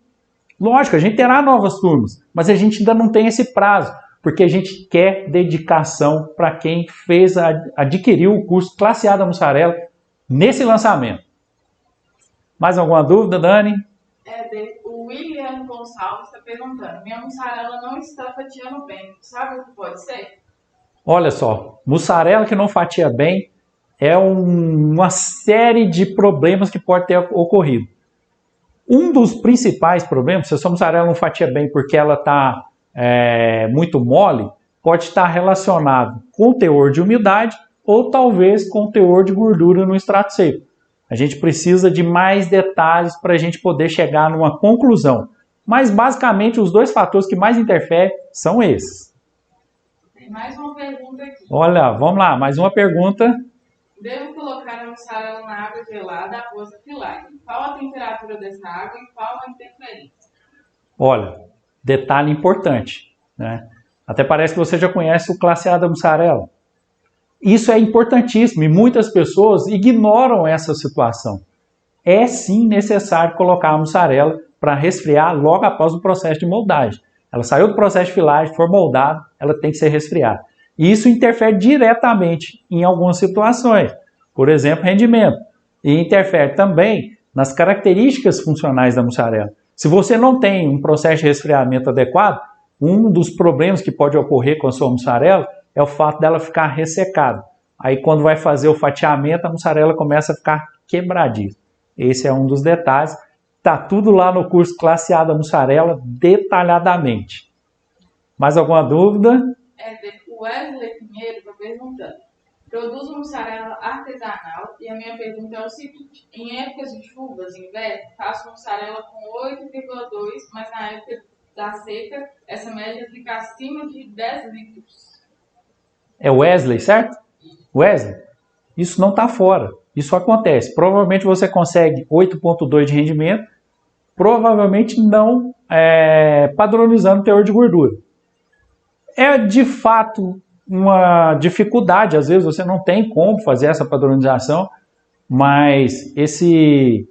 Lógico, a gente terá novas turmas, mas a gente ainda não tem esse prazo, porque a gente quer dedicação para quem adquiriu o curso Classe A da mussarela nesse lançamento. Mais alguma dúvida, Dani? O William Gonçalves está perguntando, minha mussarela não está fatiando bem, sabe o que pode ser? Olha só, mussarela que não fatia bem é uma série de problemas que pode ter ocorrido. Um dos principais problemas, se a sua mussarela não fatia bem porque ela está muito mole, pode estar relacionado com o teor de umidade ou talvez com o teor de gordura no extrato seco. A gente precisa de mais detalhes para a gente poder chegar numa conclusão. Mas basicamente os dois fatores que mais interferem são esses. Tem mais uma pergunta aqui. Olha, vamos lá, mais uma pergunta. Devo colocar a mussarela na água gelada após a filagem. Qual a temperatura dessa água e qual a interferência? Olha, detalhe importante, né? Até parece que você já conhece o Classe A da mussarela. Isso é importantíssimo e muitas pessoas ignoram essa situação. É sim necessário colocar a mussarela para resfriar logo após o processo de moldagem. Ela saiu do processo de filagem, for moldada, ela tem que ser resfriada. E isso interfere diretamente em algumas situações, por exemplo, rendimento. E interfere também nas características funcionais da mussarela. Se você não tem um processo de resfriamento adequado, um dos problemas que pode ocorrer com a sua mussarela é o fato dela ficar ressecada. Aí quando vai fazer o fatiamento, a mussarela começa a ficar quebradiça. Esse é um dos detalhes. Está tudo lá no curso Classe A da mussarela, detalhadamente. Mais alguma dúvida? O Wesley Pinheiro está perguntando. Produzo mussarela artesanal e a minha pergunta é o seguinte. Em épocas de chuvas, inverno, faço mussarela com 8,2, mas na época da seca, essa média fica acima de 10 litros. É Wesley, certo? Wesley, isso não está fora. Isso acontece. Provavelmente você consegue 8,2 de rendimento, provavelmente não padronizando o teor de gordura. É de fato uma dificuldade, às vezes você não tem como fazer essa padronização, mas esse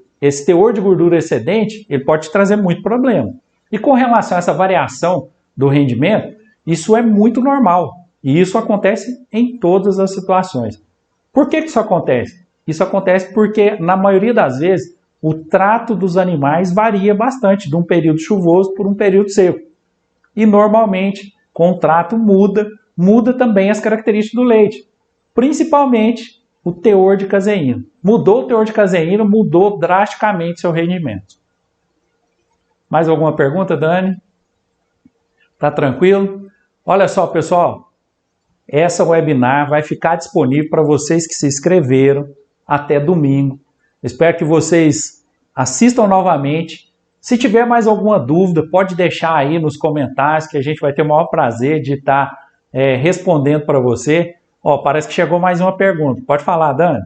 teor de gordura excedente, ele pode trazer muito problema. E com relação a essa variação do rendimento, isso é muito normal. E isso acontece em todas as situações. Por que isso acontece? Isso acontece porque, na maioria das vezes, o trato dos animais varia bastante de um período chuvoso por um período seco. E, normalmente, com o trato muda também as características do leite. Principalmente o teor de caseína. Mudou o teor de caseína, mudou drasticamente seu rendimento. Mais alguma pergunta, Dani? Tá tranquilo? Olha só, pessoal. Essa webinar vai ficar disponível para vocês que se inscreveram até domingo. Espero que vocês assistam novamente. Se tiver mais alguma dúvida, pode deixar aí nos comentários que a gente vai ter o maior prazer de estar respondendo para você. Ó, parece que chegou mais uma pergunta. Pode falar, Dani?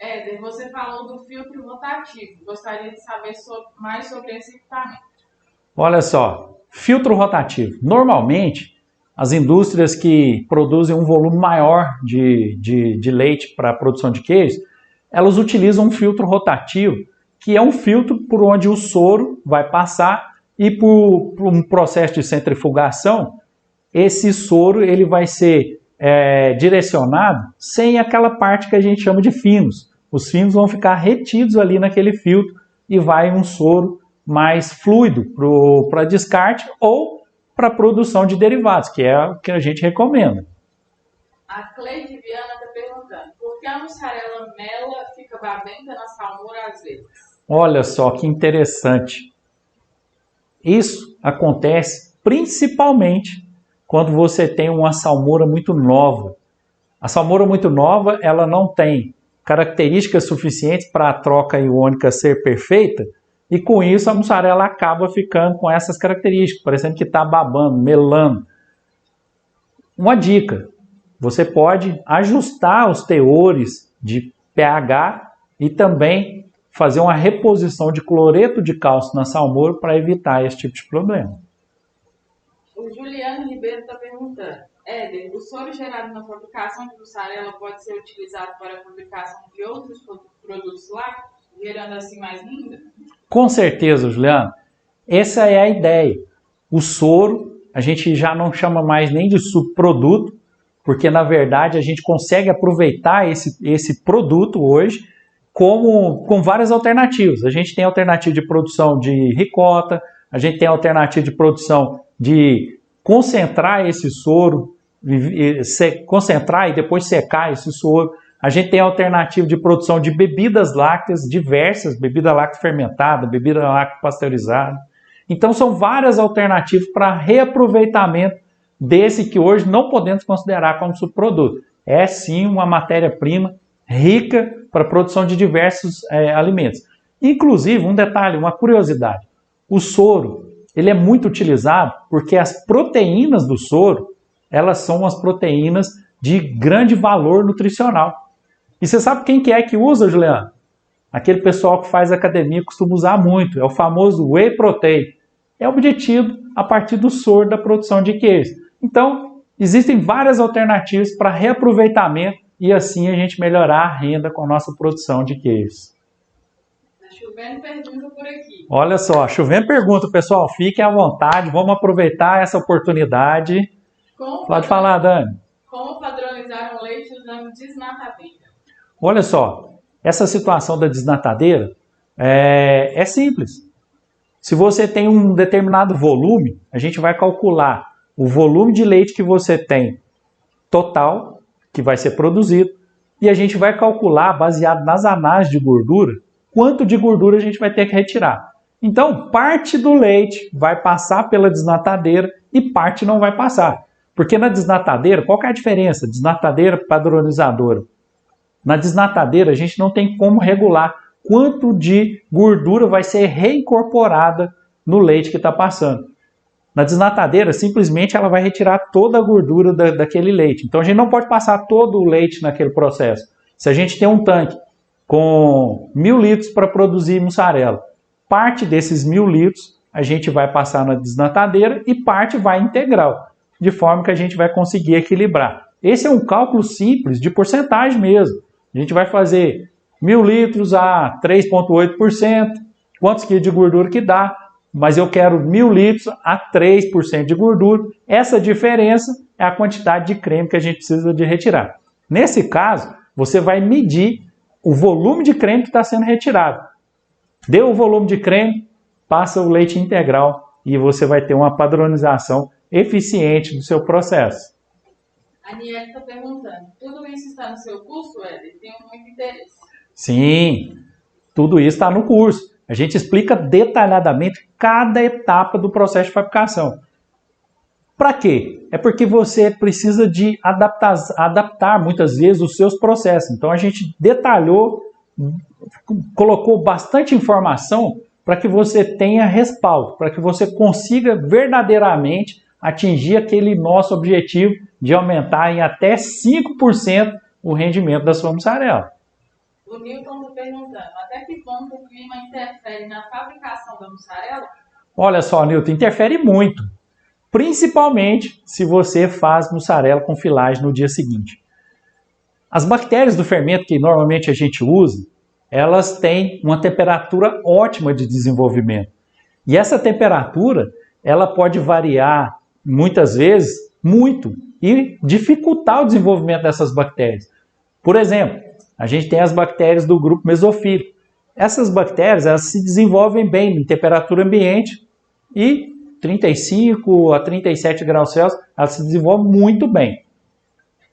Éder, você falou do filtro rotativo. Gostaria de saber mais sobre esse equipamento. Olha só, filtro rotativo. Normalmente, as indústrias que produzem um volume maior de leite para a produção de queijo, elas utilizam um filtro rotativo, que é um filtro por onde o soro vai passar e por um processo de centrifugação, esse soro ele vai ser direcionado sem aquela parte que a gente chama de finos. Os finos vão ficar retidos ali naquele filtro e vai um soro mais fluido para descarte ou para produção de derivados, que é o que a gente recomenda. A Cleide Viana está perguntando, por que a mussarela mela fica babenta na salmoura às vezes? Olha só que interessante. Isso acontece principalmente quando você tem uma salmoura muito nova. A salmoura muito nova, ela não tem características suficientes para a troca iônica ser perfeita, e com isso a mussarela acaba ficando com essas características, parecendo que está babando, melando. Uma dica, você pode ajustar os teores de pH e também fazer uma reposição de cloreto de cálcio na salmoura para evitar esse tipo de problema. O Juliano Ribeiro está perguntando, Éder, o soro gerado na fabricação de mussarela pode ser utilizado para a fabricação de outros produtos lácteos, gerando assim mais renda? Com certeza, Juliano. Essa é a ideia. O soro, a gente já não chama mais nem de subproduto, porque na verdade a gente consegue aproveitar esse produto hoje com várias alternativas. A gente tem alternativa de produção de ricota, a gente tem alternativa de produção de concentrar esse soro, concentrar e depois secar esse soro. A gente tem alternativa de produção de bebidas lácteas diversas, bebida láctea fermentada, bebida láctea pasteurizada. Então são várias alternativas para reaproveitamento desse que hoje não podemos considerar como subproduto. É sim uma matéria-prima rica para a produção de diversos alimentos. Inclusive, um detalhe, uma curiosidade, o soro ele é muito utilizado porque as proteínas do soro, elas são as proteínas de grande valor nutricional. E você sabe quem que é que usa, Juliano? Aquele pessoal que faz academia costuma usar muito, é o famoso whey protein. É obtido a partir do soro da produção de queijo. Então, existem várias alternativas para reaproveitamento e assim a gente melhorar a renda com a nossa produção de queijos. Tá chovendo pergunta por aqui. Olha só, chovendo pergunta, pessoal. Fiquem à vontade, vamos aproveitar essa oportunidade. Pode falar, Dani. Como padronizar um leite usando desnatadeira? Olha só, essa situação da desnatadeira é simples. Se você tem um determinado volume, a gente vai calcular o volume de leite que você tem total, que vai ser produzido, e a gente vai calcular, baseado nas análises de gordura, quanto de gordura a gente vai ter que retirar. Então, parte do leite vai passar pela desnatadeira e parte não vai passar. Porque na desnatadeira, qual que é a diferença? Desnatadeira padronizadora. Na desnatadeira, a gente não tem como regular quanto de gordura vai ser reincorporada no leite que está passando. Na desnatadeira, simplesmente ela vai retirar toda a gordura daquele leite. Então a gente não pode passar todo o leite naquele processo. Se a gente tem um tanque com 1.000 litros para produzir mussarela, parte desses 1.000 litros a gente vai passar na desnatadeira e parte vai integral. de forma que a gente vai conseguir equilibrar. Esse é um cálculo simples de porcentagem mesmo. A gente vai fazer 1.000 litros a 3,8%, quantos quilos de gordura que dá, mas eu quero 1.000 litros a 3% de gordura. Essa diferença é a quantidade de creme que a gente precisa de retirar. Nesse caso, você vai medir o volume de creme que está sendo retirado. Deu o volume de creme, passa o leite integral e você vai ter uma padronização eficiente do seu processo. A Niele está perguntando, tudo isso está no seu curso, Éder? Tenho muito interesse. Sim, tudo isso está no curso. A gente explica detalhadamente cada etapa do processo de fabricação. Para quê? É porque você precisa de adaptar muitas vezes os seus processos. Então a gente detalhou, colocou bastante informação para que você tenha respaldo, para que você consiga verdadeiramente atingir aquele nosso objetivo de aumentar em até 5% o rendimento da sua mussarela. O Newton está perguntando, até que ponto o clima interfere na fabricação da mussarela? Olha só, Newton, interfere muito. Principalmente se você faz mussarela com filagem no dia seguinte. As bactérias do fermento que normalmente a gente usa, elas têm uma temperatura ótima de desenvolvimento. E essa temperatura, ela pode variar muitas vezes muito e dificultar o desenvolvimento dessas bactérias. Por exemplo, a gente tem as bactérias do grupo mesofílico. Essas bactérias, elas se desenvolvem bem em temperatura ambiente e 35 a 37 graus Celsius, elas se desenvolvem muito bem.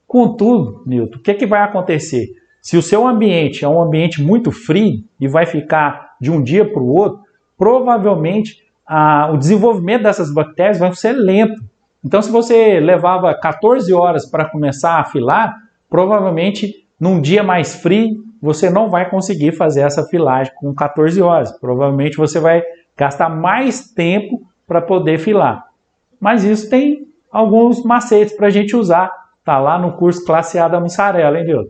Contudo, Newton, o que vai acontecer? Se o seu ambiente é um ambiente muito frio e vai ficar de um dia para o outro, provavelmente o desenvolvimento dessas bactérias vai ser lento. Então, se você levava 14 horas para começar a filar, provavelmente num dia mais frio, você não vai conseguir fazer essa filagem com 14 horas. Provavelmente você vai gastar mais tempo para poder filar. Mas isso tem alguns macetes para a gente usar. Está lá no curso Classe A da mussarela, hein, Deus?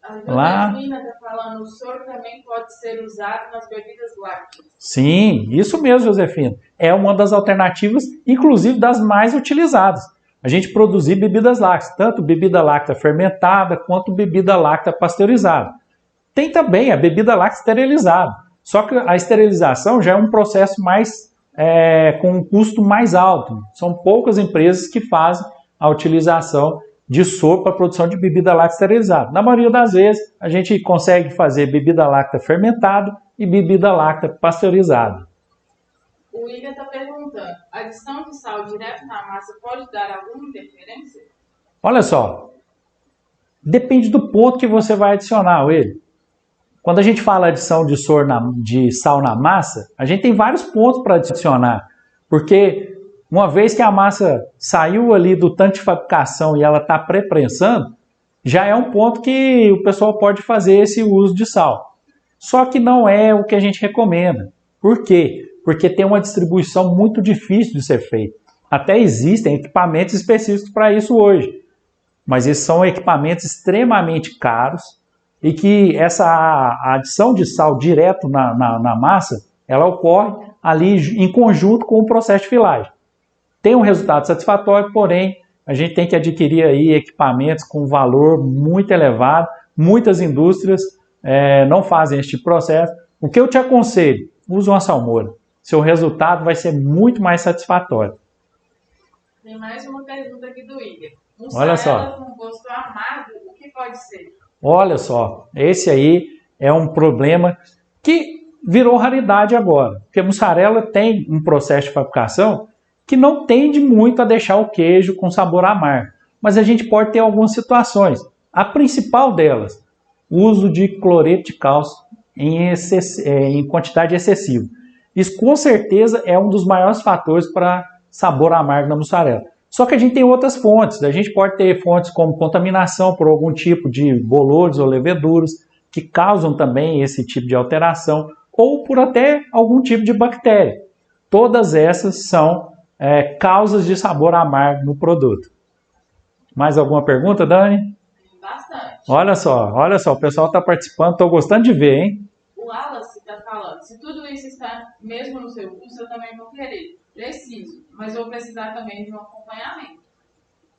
A Josefina está falando, o soro também pode ser usado nas bebidas lácteas. Sim, isso mesmo, Josefina. É uma das alternativas, inclusive das mais utilizadas. A gente produzir bebidas lácteas, tanto bebida láctea fermentada quanto bebida láctea pasteurizada. Tem também a bebida láctea esterilizada. Só que a esterilização já é um processo mais com um custo mais alto. São poucas empresas que fazem a utilização de soro para a produção de bebida láctea esterilizada. Na maioria das vezes, a gente consegue fazer bebida láctea fermentada e bebida láctea pasteurizada. O William está perguntando, a adição de sal direto na massa pode dar alguma interferência? Olha só, depende do ponto que você vai adicionar ele. Quando a gente fala adição de sal na massa, a gente tem vários pontos para adicionar, porque uma vez que a massa saiu ali do tanque de fabricação e ela está pré-prensando, já é um ponto que o pessoal pode fazer esse uso de sal. Só que não é o que a gente recomenda. Por quê? Porque tem uma distribuição muito difícil de ser feita. Até existem equipamentos específicos para isso hoje, mas esses são equipamentos extremamente caros e que essa adição de sal direto na massa, ela ocorre ali em conjunto com o processo de filagem. Tem um resultado satisfatório, porém, a gente tem que adquirir aí equipamentos com valor muito elevado. Muitas indústrias não fazem este processo. O que eu te aconselho? Use uma salmoura. Seu resultado vai ser muito mais satisfatório. Tem mais uma pergunta aqui do Igor. Olha só. Mussarela com gosto amargo, o que pode ser? Olha só, esse aí é um problema que virou raridade agora. Porque a mussarela tem um processo de fabricação que não tende muito a deixar o queijo com sabor amargo. Mas a gente pode ter algumas situações. A principal delas, o uso de cloreto de cálcio em quantidade excessiva. Isso com certeza é um dos maiores fatores para sabor amargo na mussarela. Só que a gente tem outras fontes. A gente pode ter fontes como contaminação por algum tipo de bolores ou leveduras que causam também esse tipo de alteração, ou por até algum tipo de bactéria. Todas essas são causas de sabor amargo no produto. Mais alguma pergunta, Dani? Bastante. Olha só, o pessoal está participando, estou gostando de ver, hein? O Wallace está falando, se tudo isso está mesmo no seu curso, eu também vou querer. Preciso, mas vou precisar também de um acompanhamento.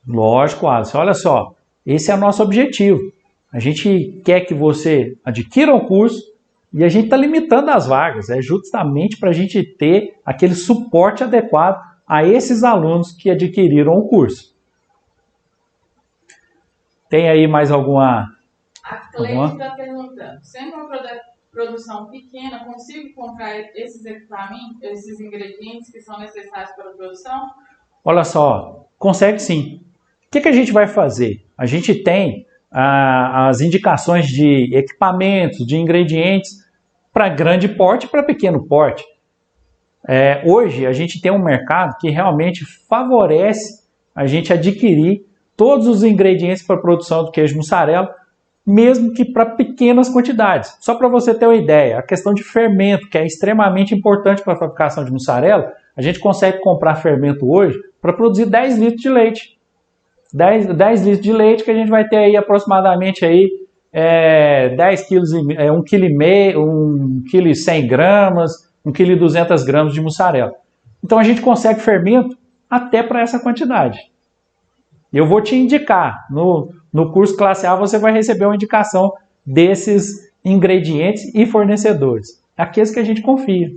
Lógico, Alisson. Olha só, esse é o nosso objetivo. A gente quer que você adquira o curso e a gente está limitando as vagas. É justamente para a gente ter aquele suporte adequado a esses alunos que adquiriram o curso. Tem aí mais alguma? A Cleide está perguntando, sendo uma produção pequena, consigo comprar esses equipamentos, esses ingredientes que são necessários para a produção? Olha só, consegue sim. O que a gente vai fazer? A gente tem as indicações de equipamentos, de ingredientes para grande porte e para pequeno porte. Hoje a gente tem um mercado que realmente favorece a gente adquirir todos os ingredientes para a produção do queijo mussarela, mesmo que para pequenas quantidades. Só para você ter uma ideia, a questão de fermento, que é extremamente importante para a fabricação de mussarela, a gente consegue comprar fermento hoje para produzir 10 litros de leite. 10 litros de leite que a gente vai ter aí aproximadamente aí, 10 quilos, 1,5 kg, 1 kg e 100 gramas, 1 kg e 200 gramas de mussarela. Então a gente consegue fermento até para essa quantidade. Eu vou te indicar, no curso Classe A você vai receber uma indicação desses ingredientes e fornecedores. Aqueles que a gente confia.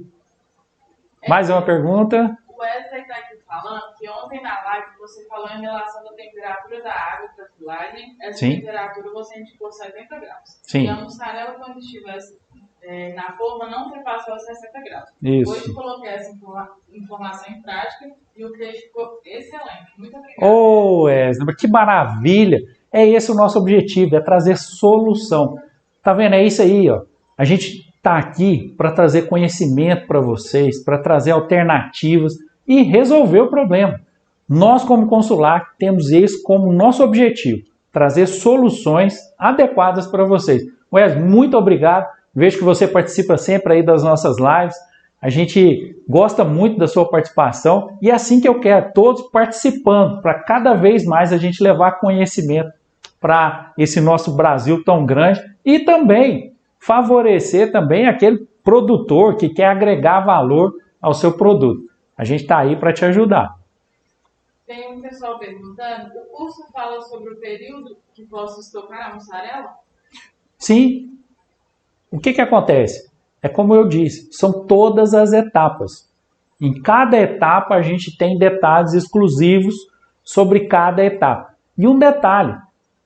Mais uma pergunta? O Wesley está aqui falando que ontem na live você falou em relação da temperatura da água para filagem. Essa temperatura você indicou 70 graus. Sim. E a mussarela, quando estivesse na forma, não ultrapassou os 60 graus. Isso. Hoje coloquei essa informação em prática e o queijo ficou excelente. Muito obrigada. Oh, Wesley, que maravilha! É esse o nosso objetivo, é trazer solução. Tá vendo? É isso aí, ó. A gente está aqui para trazer conhecimento para vocês, para trazer alternativas e resolver o problema. Nós, como Consular, temos esse como nosso objetivo, trazer soluções adequadas para vocês. Wesley, muito obrigado. Vejo que você participa sempre aí das nossas lives. A gente gosta muito da sua participação e é assim que eu quero, todos participando, para cada vez mais a gente levar conhecimento para esse nosso Brasil tão grande e também favorecer também aquele produtor que quer agregar valor ao seu produto. A gente está aí para te ajudar. Tem um pessoal perguntando, o curso fala sobre o período que posso estocar a mussarela? Sim. O que acontece? É como eu disse, são todas as etapas. Em cada etapa a gente tem detalhes exclusivos sobre cada etapa. E um detalhe,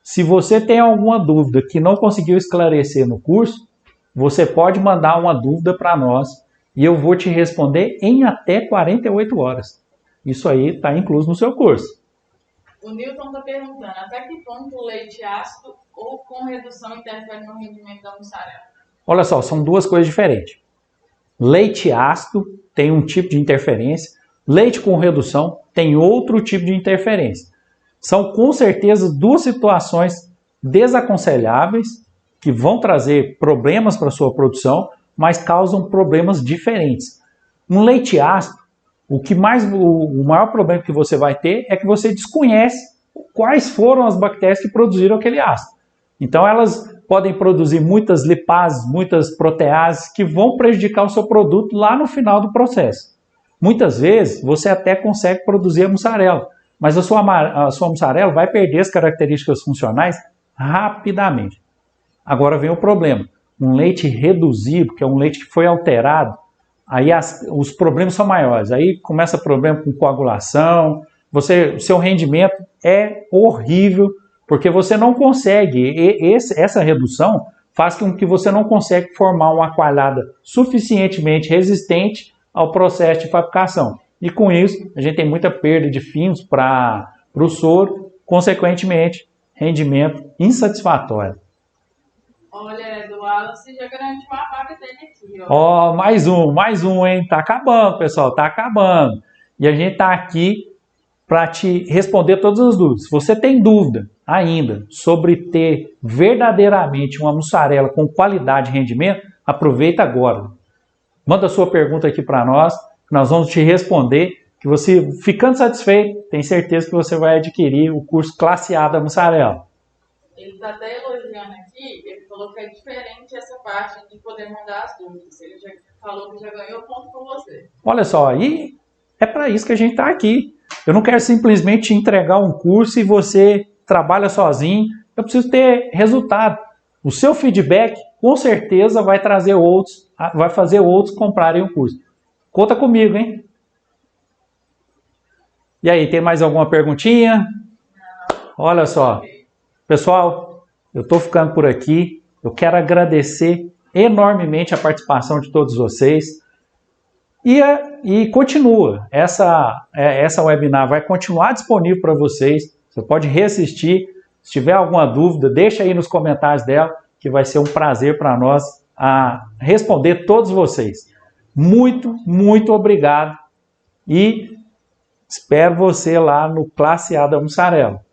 se você tem alguma dúvida que não conseguiu esclarecer no curso, você pode mandar uma dúvida para nós e eu vou te responder em até 48 horas. Isso aí está incluso no seu curso. O Newton está perguntando, até que ponto o leite ácido ou com redução interfere no rendimento da mussarela? Olha só, são duas coisas diferentes. Leite ácido tem um tipo de interferência, leite com redução tem outro tipo de interferência. São com certeza duas situações desaconselháveis que vão trazer problemas para a sua produção, mas causam problemas diferentes. Um leite ácido, o maior problema que você vai ter é que você desconhece quais foram as bactérias que produziram aquele ácido. Então elas podem produzir muitas lipases, muitas proteases que vão prejudicar o seu produto lá no final do processo. Muitas vezes você até consegue produzir a mussarela, mas a sua mussarela vai perder as características funcionais rapidamente. Agora vem o problema. Um leite reduzido, que é um leite que foi alterado, aí os problemas são maiores. Aí começa problema com coagulação, o seu rendimento é horrível, porque você não consegue, essa redução faz com que você não consegue formar uma coalhada suficientemente resistente ao processo de fabricação. E com isso, a gente tem muita perda de fios para o soro, consequentemente, rendimento insatisfatório. Olha, do Wallace já garantiu a vaga dele aqui. Ó, mais um, hein? Tá acabando, pessoal, tá acabando. E a gente tá aqui para te responder todas as dúvidas. Se você tem dúvida ainda sobre ter verdadeiramente uma mussarela com qualidade e rendimento, aproveita agora. Manda a sua pergunta aqui para nós, nós vamos te responder, que você, ficando satisfeito, tem certeza que você vai adquirir o curso Classe A da mussarela. Ele está até elogiando aqui, ele falou que é diferente essa parte de poder mandar as dúvidas. Ele já falou que já ganhou ponto com você. Olha só, e É para isso que a gente está aqui. Eu não quero simplesmente te entregar um curso e você trabalha sozinho. Eu preciso ter resultado. O seu feedback, com certeza, vai trazer outros, vai fazer outros comprarem o curso. Conta comigo, hein? E aí, tem mais alguma perguntinha? Olha só. Pessoal, eu estou ficando por aqui. Eu quero agradecer enormemente a participação de todos vocês. E continua. Essa webinar vai continuar disponível para vocês. Você pode reassistir. Se tiver alguma dúvida, deixa aí nos comentários dela, que vai ser um prazer para nós responder todos vocês. Muito, muito obrigado. E espero você lá no Classe A da Mussarela.